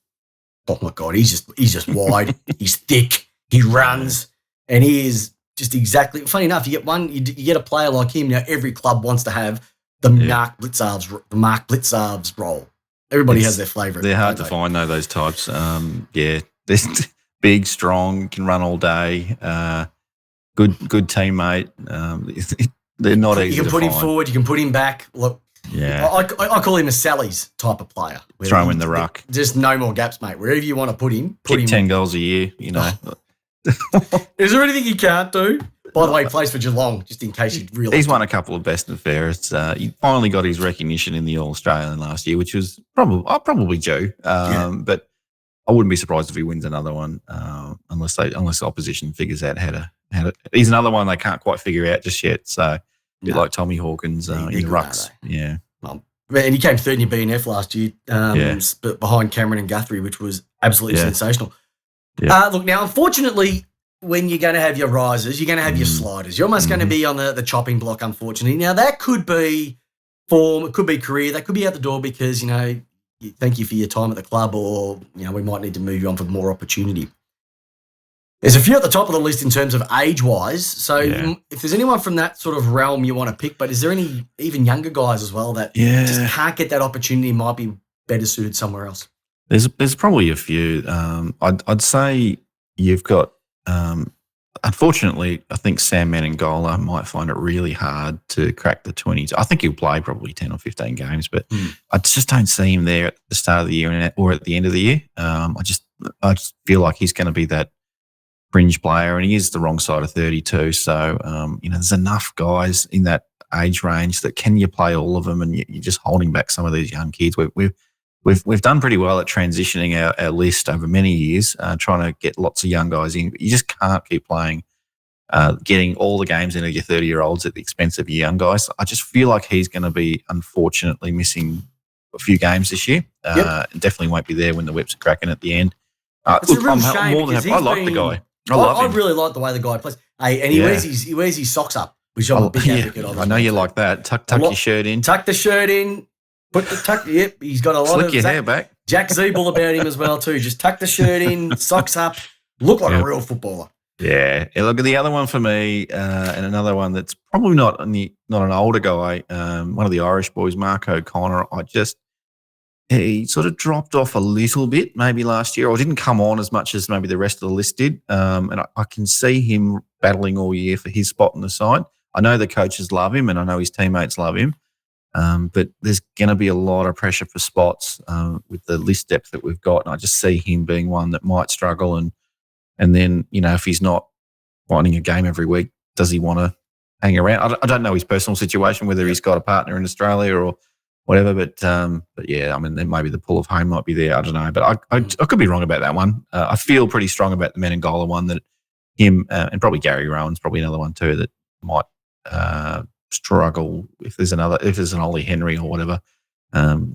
oh, my God, he's just wide. He's thick. He runs. And he is just exactly, funny enough, you get a player like him. Now, every club wants to have the Mark Blitzards role. Everybody has their favourite. They're hard to find, though, those types. They're big, strong, can run all day, good teammate. They're not easy to find. You can put him forward, you can put him back. Look, I call him a Sally's type of player. Throw him in the ruck. Just no more gaps, mate. Wherever you want to put him, Kick 10 goals a year, you know. Is there anything he can't do? By the way, he plays for Geelong, just in case you really. He's won a couple of best and fairest. He finally got his recognition in the All-Australian last year, which was probably due. But I wouldn't be surprised if he wins another one, unless the opposition figures out how to. He's another one they can't quite figure out just yet. So a bit like Tommy Hawkins in the rucks. Yeah. And he came third in your BNF last year, but behind Cameron and Guthrie, which was absolutely sensational. Yeah. Look, now, unfortunately, when you're going to have your risers, you're going to have your sliders. You're almost going to be on the chopping block, unfortunately. Now, that could be form, it could be career, that could be out the door because, thank you for your time at the club or, we might need to move you on for more opportunity. There's a few at the top of the list in terms of age-wise. So if there's anyone from that sort of realm you want to pick, but is there any even younger guys as well that just can't get that opportunity, might be better suited somewhere else? There's probably a few. I'd say you've got, unfortunately, I think Sam Menangola might find it really hard to crack the 20s. I think he'll play probably 10 or 15 games, but I just don't see him there at the start of the year or at the end of the year. I just feel like he's going to be that fringe player, and he is the wrong side of 32. So, there's enough guys in that age range that can you play all of them, and you're just holding back some of these young kids. We've done pretty well at transitioning our list over many years, trying to get lots of young guys in. But you just can't keep playing, getting all the games into your 30-year-olds at the expense of your young guys. I just feel like he's going to be, unfortunately, missing a few games this year. Definitely won't be there when the whips are cracking at the end. It's a real shame more than happy. I like the guy. I really like the way the guy plays. Hey, and he wears his socks up, which I'm a big advocate of. I know you like that. Tuck your shirt in. Tuck the shirt in. Yep, he's got a lot of... Slick your hair back. Jack Zeeble about him as well too. Just tuck the shirt in, socks up, look like a real footballer. Yeah. Look at the other one for me, and another one that's probably not an older guy, one of the Irish boys, Mark O'Connor. He sort of dropped off a little bit maybe last year, or didn't come on as much as maybe the rest of the list did. And I can see him battling all year for his spot in the side. I know the coaches love him, and I know his teammates love him. But there's going to be a lot of pressure for spots with the list depth that we've got. And I just see him being one that might struggle. And then, if he's not finding a game every week, does he want to hang around? I don't know his personal situation, whether he's got a partner in Australia or whatever. But yeah, then maybe the pull of home might be there. I don't know. But I could be wrong about that one. I feel pretty strong about the Menangola one, that him and probably Gary Rowan's probably another one too that might struggle if there's an Ollie Henry or whatever,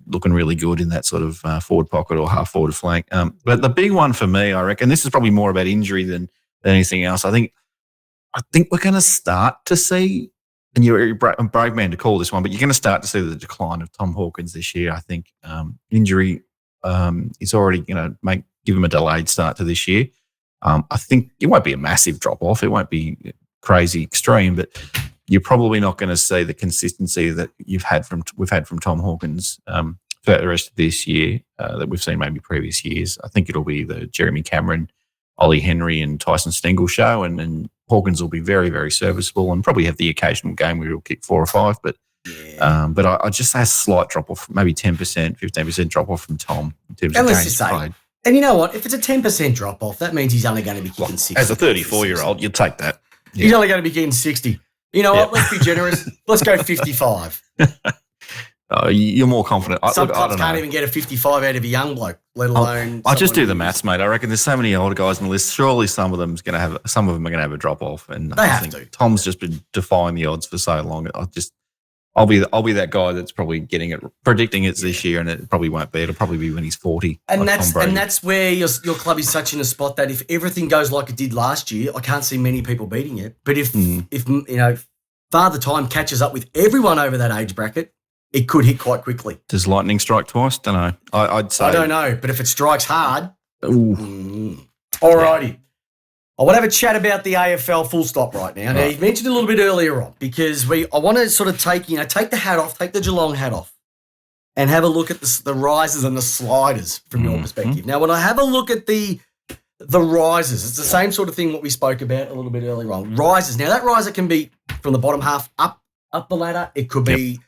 looking really good in that sort of forward pocket or half forward flank. But the big one for me, I reckon, this is probably more about injury than anything else. I think we're going to start to see, and you're a brave man to call this one, but you're going to start to see the decline of Tom Hawkins this year. I think injury is already going to give him a delayed start to this year. I think it won't be a massive drop off. It won't be crazy extreme, but you're probably not going to see the consistency that we've had from Tom Hawkins for the rest of this year that we've seen maybe previous years. I think it'll be the Jeremy Cameron, Ollie Henry and Tyson Stengel show, and Hawkins will be very, very serviceable and probably have the occasional game where he'll kick 4 or 5. But I just say a slight drop-off, maybe 10%, 15% drop-off from Tom in terms of games played. And you know what? If it's a 10% drop-off, that means he's only going to be kicking 60. As a 34-year-old, you'll take that. Yeah. He's only going to be getting 60. You know what? Let's be generous. Let's go 55. You're more confident. Some I clubs don't can't know. even get a 55 out of a young bloke, let alone. I just do the someone maths, mate. I reckon there's so many older guys on the list. Surely some of them are going to have a drop off, and They I have think to. Tom's just been defying the odds for so long. I'll be that guy that's probably predicting it this year, and it probably won't be. It'll probably be when he's 40. And like Tom Brady. that's where your club is such in a spot that if everything goes like it did last year, I can't see many people beating it. But if Father Time catches up with everyone over that age bracket, it could hit quite quickly. Does lightning strike twice? Don't know. I'd say I don't know, but if it strikes hard, ooh. All righty. I want to have a chat about the AFL full stop right now. Now, you mentioned it a little bit earlier on because I want to sort of take the hat off, take the Geelong hat off and have a look at the risers and the sliders from your perspective. Now, when I have a look at the risers, it's the same sort of thing what we spoke about a little bit earlier on. Risers. Now, that riser can be from the bottom half up the ladder. It could be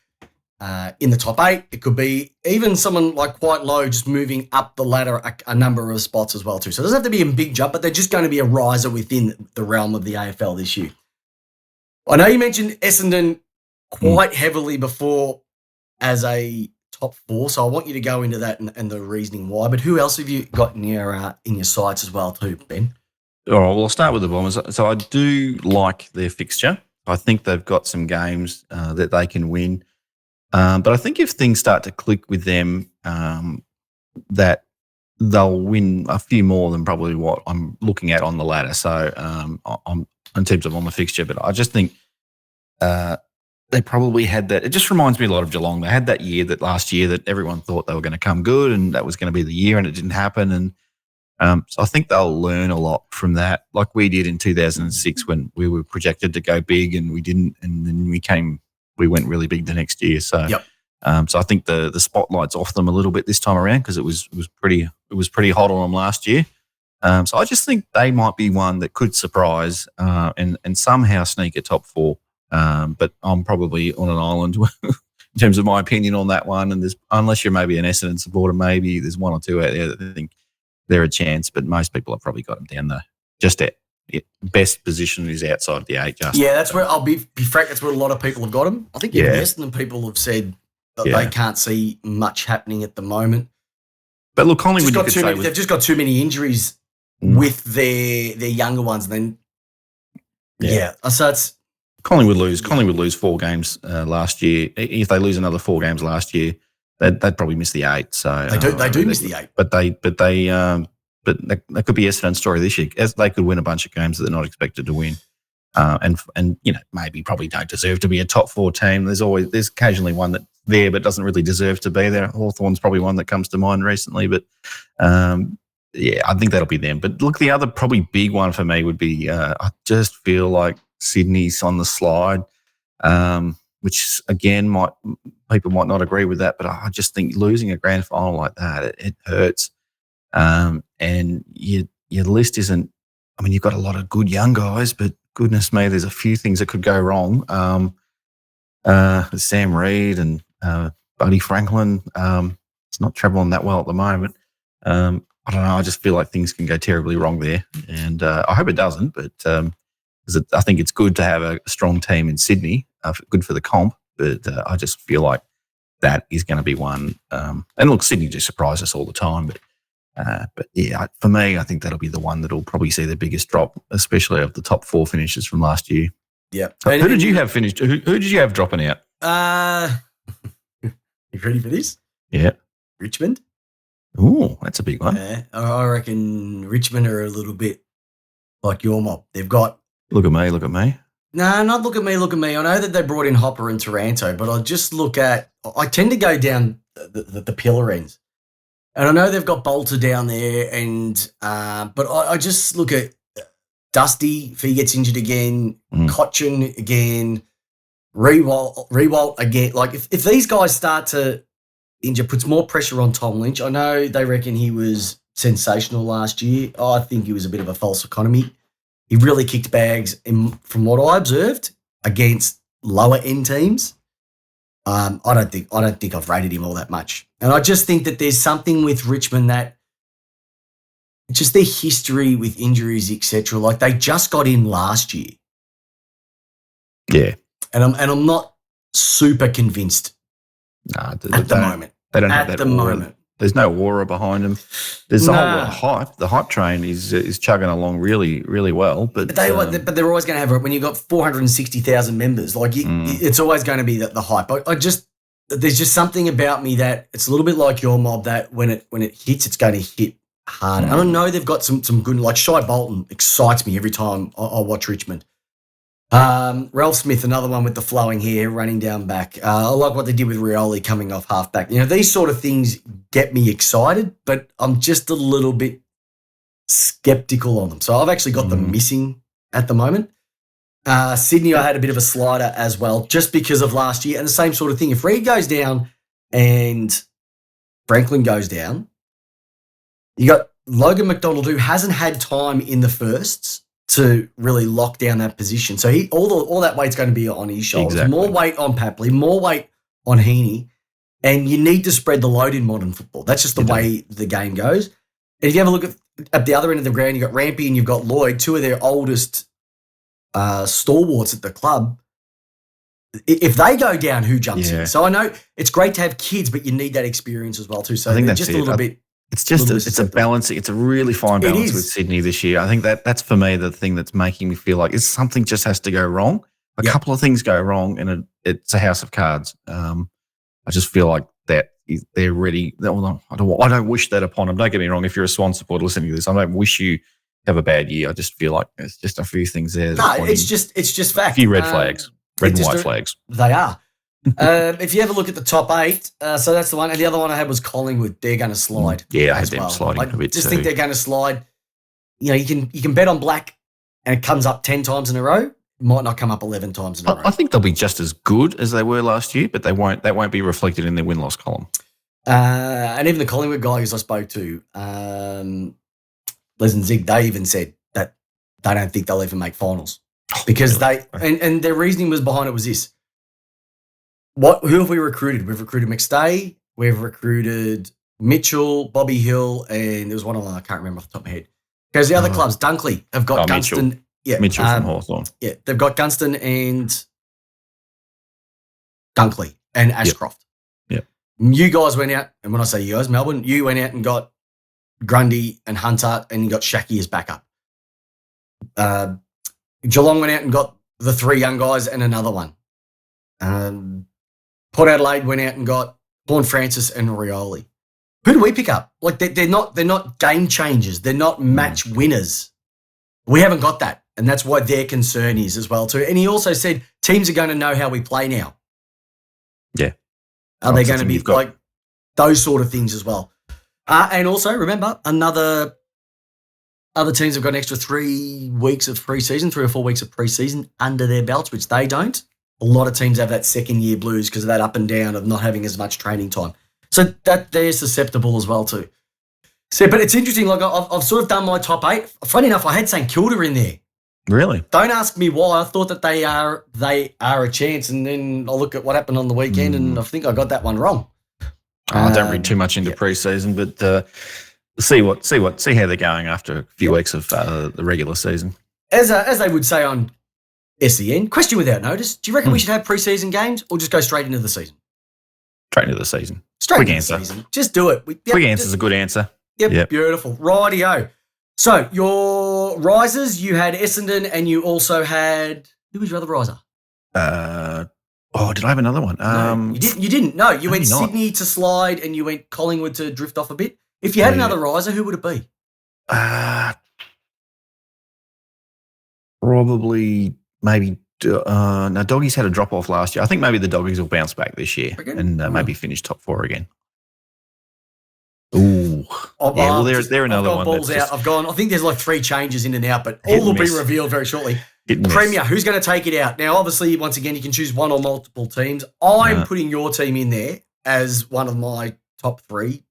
in the top 8. It could be even someone like quite low just moving up the ladder a number of spots as well too. So it doesn't have to be a big jump, but they're just going to be a riser within the realm of the AFL this year. I know you mentioned Essendon quite heavily before as a top 4, so I want you to go into that and the reasoning why. But who else have you got in your sights as well too, Ben? All right, well, I'll start with the Bombers. So I do like their fixture. I think they've got some games that they can win. But I think if things start to click with them, that they'll win a few more than probably what I'm looking at on the ladder. So I'm in terms of on the fixture, but I just think they probably had that. It just reminds me a lot of Geelong. They had that last year that everyone thought they were going to come good and that was going to be the year and it didn't happen. And so I think they'll learn a lot from that, like we did in 2006 when we were projected to go big and we didn't, and then we went really big the next year. So, so I think the spotlight's off them a little bit this time around because it was pretty hot on them last year. So I just think they might be one that could surprise and somehow sneak a top 4. But I'm probably on an island in terms of my opinion on that one. And unless you're maybe an Essendon supporter, maybe there's one or two out there that think they're a chance. But most people have probably got them down the best position is outside the 8. That's where I'll be frank. That's where a lot of people have got them. I think even Essendon people have said that they can't see much happening at the moment. But look, Collingwood, they've just got too many injuries with their younger ones. And then so it's Collingwood lose 4 games last year. If they lose another 4 games last year, they'd probably miss the 8. So they do miss the 8. But that could be Essendon's story this year. As they could win a bunch of games that they're not expected to win, and maybe probably don't deserve to be a top 4 team. There's occasionally one that's there but doesn't really deserve to be there. Hawthorn's probably one that comes to mind recently, but I think that'll be them. But look, the other probably big one for me would be I just feel like Sydney's on the slide, which again people might not agree with that, but I just think losing a grand final like that it hurts. And your list isn't. I mean, you've got a lot of good young guys, but goodness me, there's a few things that could go wrong. Sam Reid and Buddy Franklin. It's not travelling that well at the moment. I don't know. I just feel like things can go terribly wrong there, and I hope it doesn't. But I think it's good to have a strong team in Sydney. Good for the comp, but I just feel like that is going to be one. And look, Sydney just surprise us all the time, but for me, I think that'll be the one that'll probably see the biggest drop, especially of the top 4 finishes from last year. Yeah. Who did you have finished? Who did you have dropping out? You ready for this? Yeah. Richmond. Oh, that's a big one. Yeah, I reckon Richmond are a little bit like your mob. They've got. Look at me. No, not look at me. I know that they brought in Hopper and Taranto, but I tend to go down the pillar ends. And I know they've got Bolter down there, but I just look at Dusty if he gets injured again, Cochin again, Rewalt again. Like if these guys start to injure, puts more pressure on Tom Lynch. I know they reckon he was sensational last year. I think he was a bit of a false economy. He really kicked bags, from what I observed, against lower end teams. I don't think I've rated him all that much. And I just think that there's something with Richmond that just their history with injuries, etc. Like they just got in last year. Yeah. And I'm not super convinced Nah, at the moment. They don't have At that the aura. moment. There's no aura behind them. There's a whole lot of hype. The hype train is chugging along really, really well. But they're always going to have it when you've got 460,000 members. Like it's always going to be the hype. There's just something about me that it's a little bit like your mob that when it hits, it's going to hit hard. And I know they've got some good, like Shai Bolton excites me every time I watch Richmond. Ralph Smith, another one with the flowing hair running down back. I like what they did with Rioli coming off half back. These sort of things get me excited, but I'm just a little bit skeptical on them. So I've actually got them missing at the moment. Sydney, I had a bit of a slider as well, just because of last year. And the same sort of thing. If Reed goes down and Franklin goes down, you got Logan McDonald, who hasn't had time in the firsts to really lock down that position. So all that weight's going to be on his shoulders. Exactly. More weight on Papley, more weight on Heaney, and you need to spread the load in modern football. That's just the way the game goes. And if you have a look at the other end of the ground, you've got Rampy and you've got Lloyd, two of their oldest stalwarts at the club. If they go down, who jumps in? So I know it's great to have kids, but you need that experience as well too. So I think that's just a little bit. It's a balancing. It's a really fine balance with Sydney this year. I think that's for me the thing that's making me feel like something just has to go wrong. A couple of things go wrong, and it's a house of cards. I just feel like that they're ready. I don't wish that upon them. Don't get me wrong. If you're a Swan supporter listening to this, I don't wish you have a bad year. I just feel like there's just a few things there. No, it's just fact. A few red flags, red and white flags. They are. If you have a look at the top 8, so that's the one. And the other one I had was Collingwood. They're going to slide. Yeah, I had them sliding a bit too. I just think they're going to slide. You can bet on black and it comes up 10 times in a row. It might not come up 11 times in a row. I think they'll be just as good as they were last year, but that won't be reflected in their win-loss column. And even the Collingwood guys I spoke to, Les and Zig, they even said that they don't think they'll even make finals. Because and their reasoning behind it was this. Who have we recruited? We've recruited McStay, we've recruited Mitchell, Bobby Hill, and there was one of them I can't remember off the top of my head. Because the other clubs, Dunkley, have got Gunston. Mitchell. Yeah, Mitchell from Hawthorn. Yeah, they've got Gunston and Dunkley and Ashcroft. Yep. You guys went out, and when I say you guys, Melbourne, you went out and got Grundy and Hunter, and you got Shaki as backup. Geelong went out and got the 3 young guys and another one. Port Adelaide went out and got Horn Francis and Rioli. Who do we pick up? Like they're not game changers. They're not match winners. We haven't got that, and that's why their concern is as well too. And he also said teams are going to know how we play now. Yeah, are they going to be like those sort of things as well? And also remember, other teams have got an extra 3 weeks of pre-season, 3 or 4 weeks of pre-season under their belts, which they don't. A lot of teams have that second year blues because of that up and down of not having as much training time. So that they're susceptible as well too. So, but it's interesting. Like I've sort of done my top 8. Funny enough, I had St Kilda in there. Really? Don't ask me why. I thought that they are a chance, and then I look at what happened on the weekend, and I think I got that one wrong. I don't read too much into pre-season, but see how they're going after a few weeks of the regular season. As they would say on SEN, question without notice. Do you reckon we should have pre-season games or just go straight into the season? Straight into the season. Quick answer. Season. Just do it. Quick answer is a good answer. Yep. Beautiful. Rightio. So your risers, you had Essendon, and you also had who was your other riser? Did I have another one? No, you didn't. No, you went Sydney to slide, and you went Collingwood to drift off a bit. If you had another riser, who would it be? Probably maybe. No, Doggies had a drop off last year. I think maybe the Doggies will bounce back this year and maybe finish top 4 again. Ooh, well, they're another one. Balls out. I've gone. I think there's like 3 changes in and out, but all will be revealed very shortly. Premier, who's going to take it out? Now, obviously, once again, you can choose one or multiple teams. I'm putting your team in there as one of my top 3,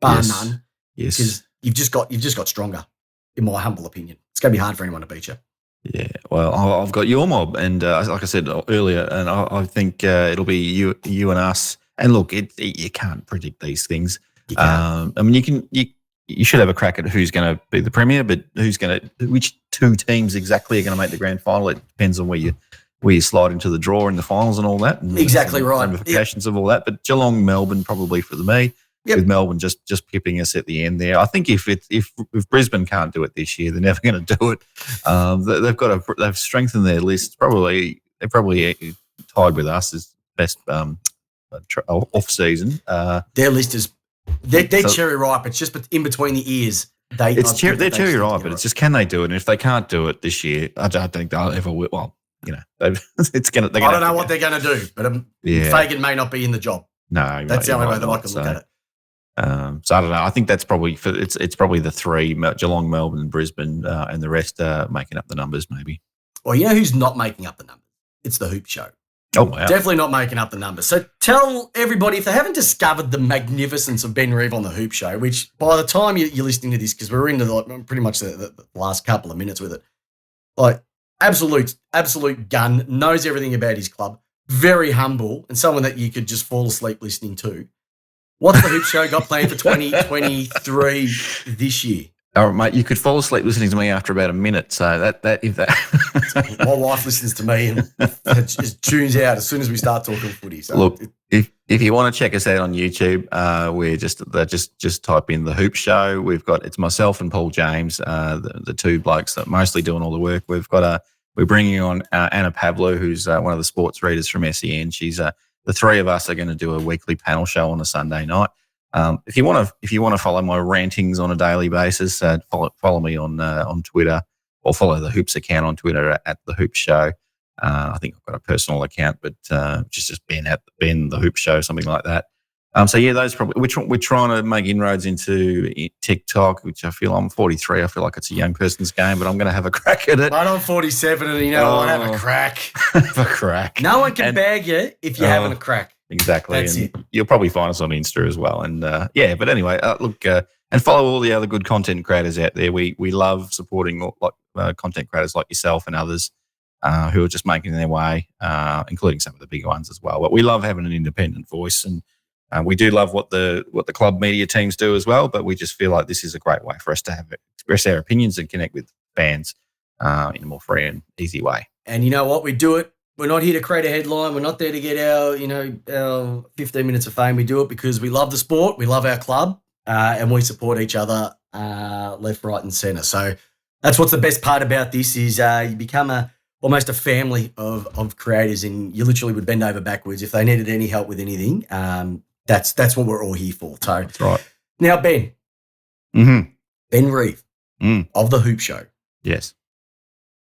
bar none. Yes, because you've just got stronger, in my humble opinion. It's going to be hard for anyone to beat you. Yeah, well, I've got your mob, and like I said earlier, and I think it'll be you and us. And look, you can't predict these things. I mean, you should have a crack at who's going to be the premier, but which 2 teams exactly are going to make the grand final? It depends on where we slide into the draw in the finals and all that. And exactly right. Ramifications of all that. But Geelong, Melbourne, probably for me. Yep. With Melbourne just pipping us at the end there. I think if Brisbane can't do it this year, they're never going to do it. They've strengthened their list. They're probably tied with us as best off season. Their list is they're cherry ripe. It's just in between the ears. They're cherry ripe, but it's just can they do it? And if they can't do it this year, I don't think they'll ever. Well, it's gonna. I don't know what they're going to do, but Fagan may not be in the job. No, that's the only way that I can look at it. So I don't know. I think that's probably it's probably the three: Geelong, Melbourne, and Brisbane, and the rest are making up the numbers. Maybe. Well, you know who's not making up the numbers? It's the Hoop Show. Oh wow! Definitely not making up the numbers. So tell everybody if they haven't discovered the magnificence of Ben Reeve on the Hoop Show, which by the time you're listening to this, because we're into pretty much the last couple of minutes with it, like absolute gun, knows everything about his club, very humble, and someone that you could just fall asleep listening to. What's the Hoop Show got planned for 2023 this year? Oh, mate, you could fall asleep listening to me after about a minute. So my wife listens to me and just tunes out as soon as we start talking footy. So look, if you want to check us out on YouTube, we're just type in the Hoop Show. It's myself and Paul James, the two blokes that mostly doing all the work. We're bringing on Anna Pavlo, who's one of the sports readers from SEN. She's the three of us are going to do a weekly panel show on a Sunday night. If you want to follow my rantings on a daily basis, follow me on Twitter, or follow the Hoops account on Twitter at the Hoop Show. I think I've got a personal account, but just Ben the Hoop Show, something like that. So yeah, those probably we're trying to make inroads into TikTok, which I'm 43. I feel like it's a young person's game, but I'm going to have a crack at it. But I'm 47, and what? Have a crack. Have a crack. No one can bag you if you're having a crack. Exactly. That's it. You'll probably find us on Insta as well. And but anyway, look, and follow all the other good content creators out there. We love supporting content creators like yourself and others who are just making their way, including some of the bigger ones as well. But we love having an independent voice, and we do love what the club media teams do as well. But we just feel like this is a great way for us to express our opinions and connect with fans in a more free and easy way. And you know what? We do it. We're not here to create a headline. We're not there to get our 15 minutes of fame. We do it because we love the sport, we love our club, and we support each other left, right, and centre. So that's what's the best part about this is you become almost a family of creators, and you literally would bend over backwards if they needed any help with anything. That's what we're all here for. So that's right. Now, Ben, Ben Reeve of the Hoop Show. Yes.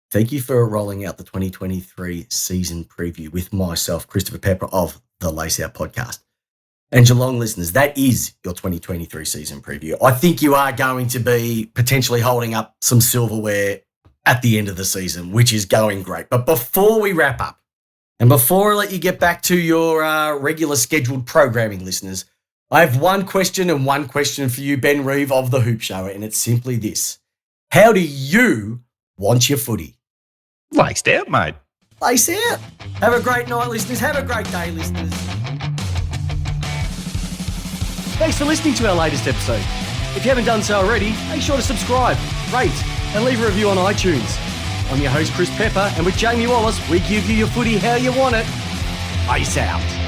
Thank you for rolling out the 2023 season preview with myself, Christopher Pepper of the Lace Out Podcast. And Geelong listeners, that is your 2023 season preview. I think you are going to be potentially holding up some silverware at the end of the season, which is going great. But before we wrap up, and before I let you get back to your regular scheduled programming, listeners, I have one question for you, Ben Reeve of the Hoop Show, and it's simply this. How do you want your footy? Laced out, mate. Lace out. Have a great night, listeners. Have a great day, listeners. Thanks for listening to our latest episode. If you haven't done so already, make sure to subscribe, rate, and leave a review on iTunes. I'm your host, Chris Pepper, and with Jamie Wallis, we give you your footy how you want it. Peace out.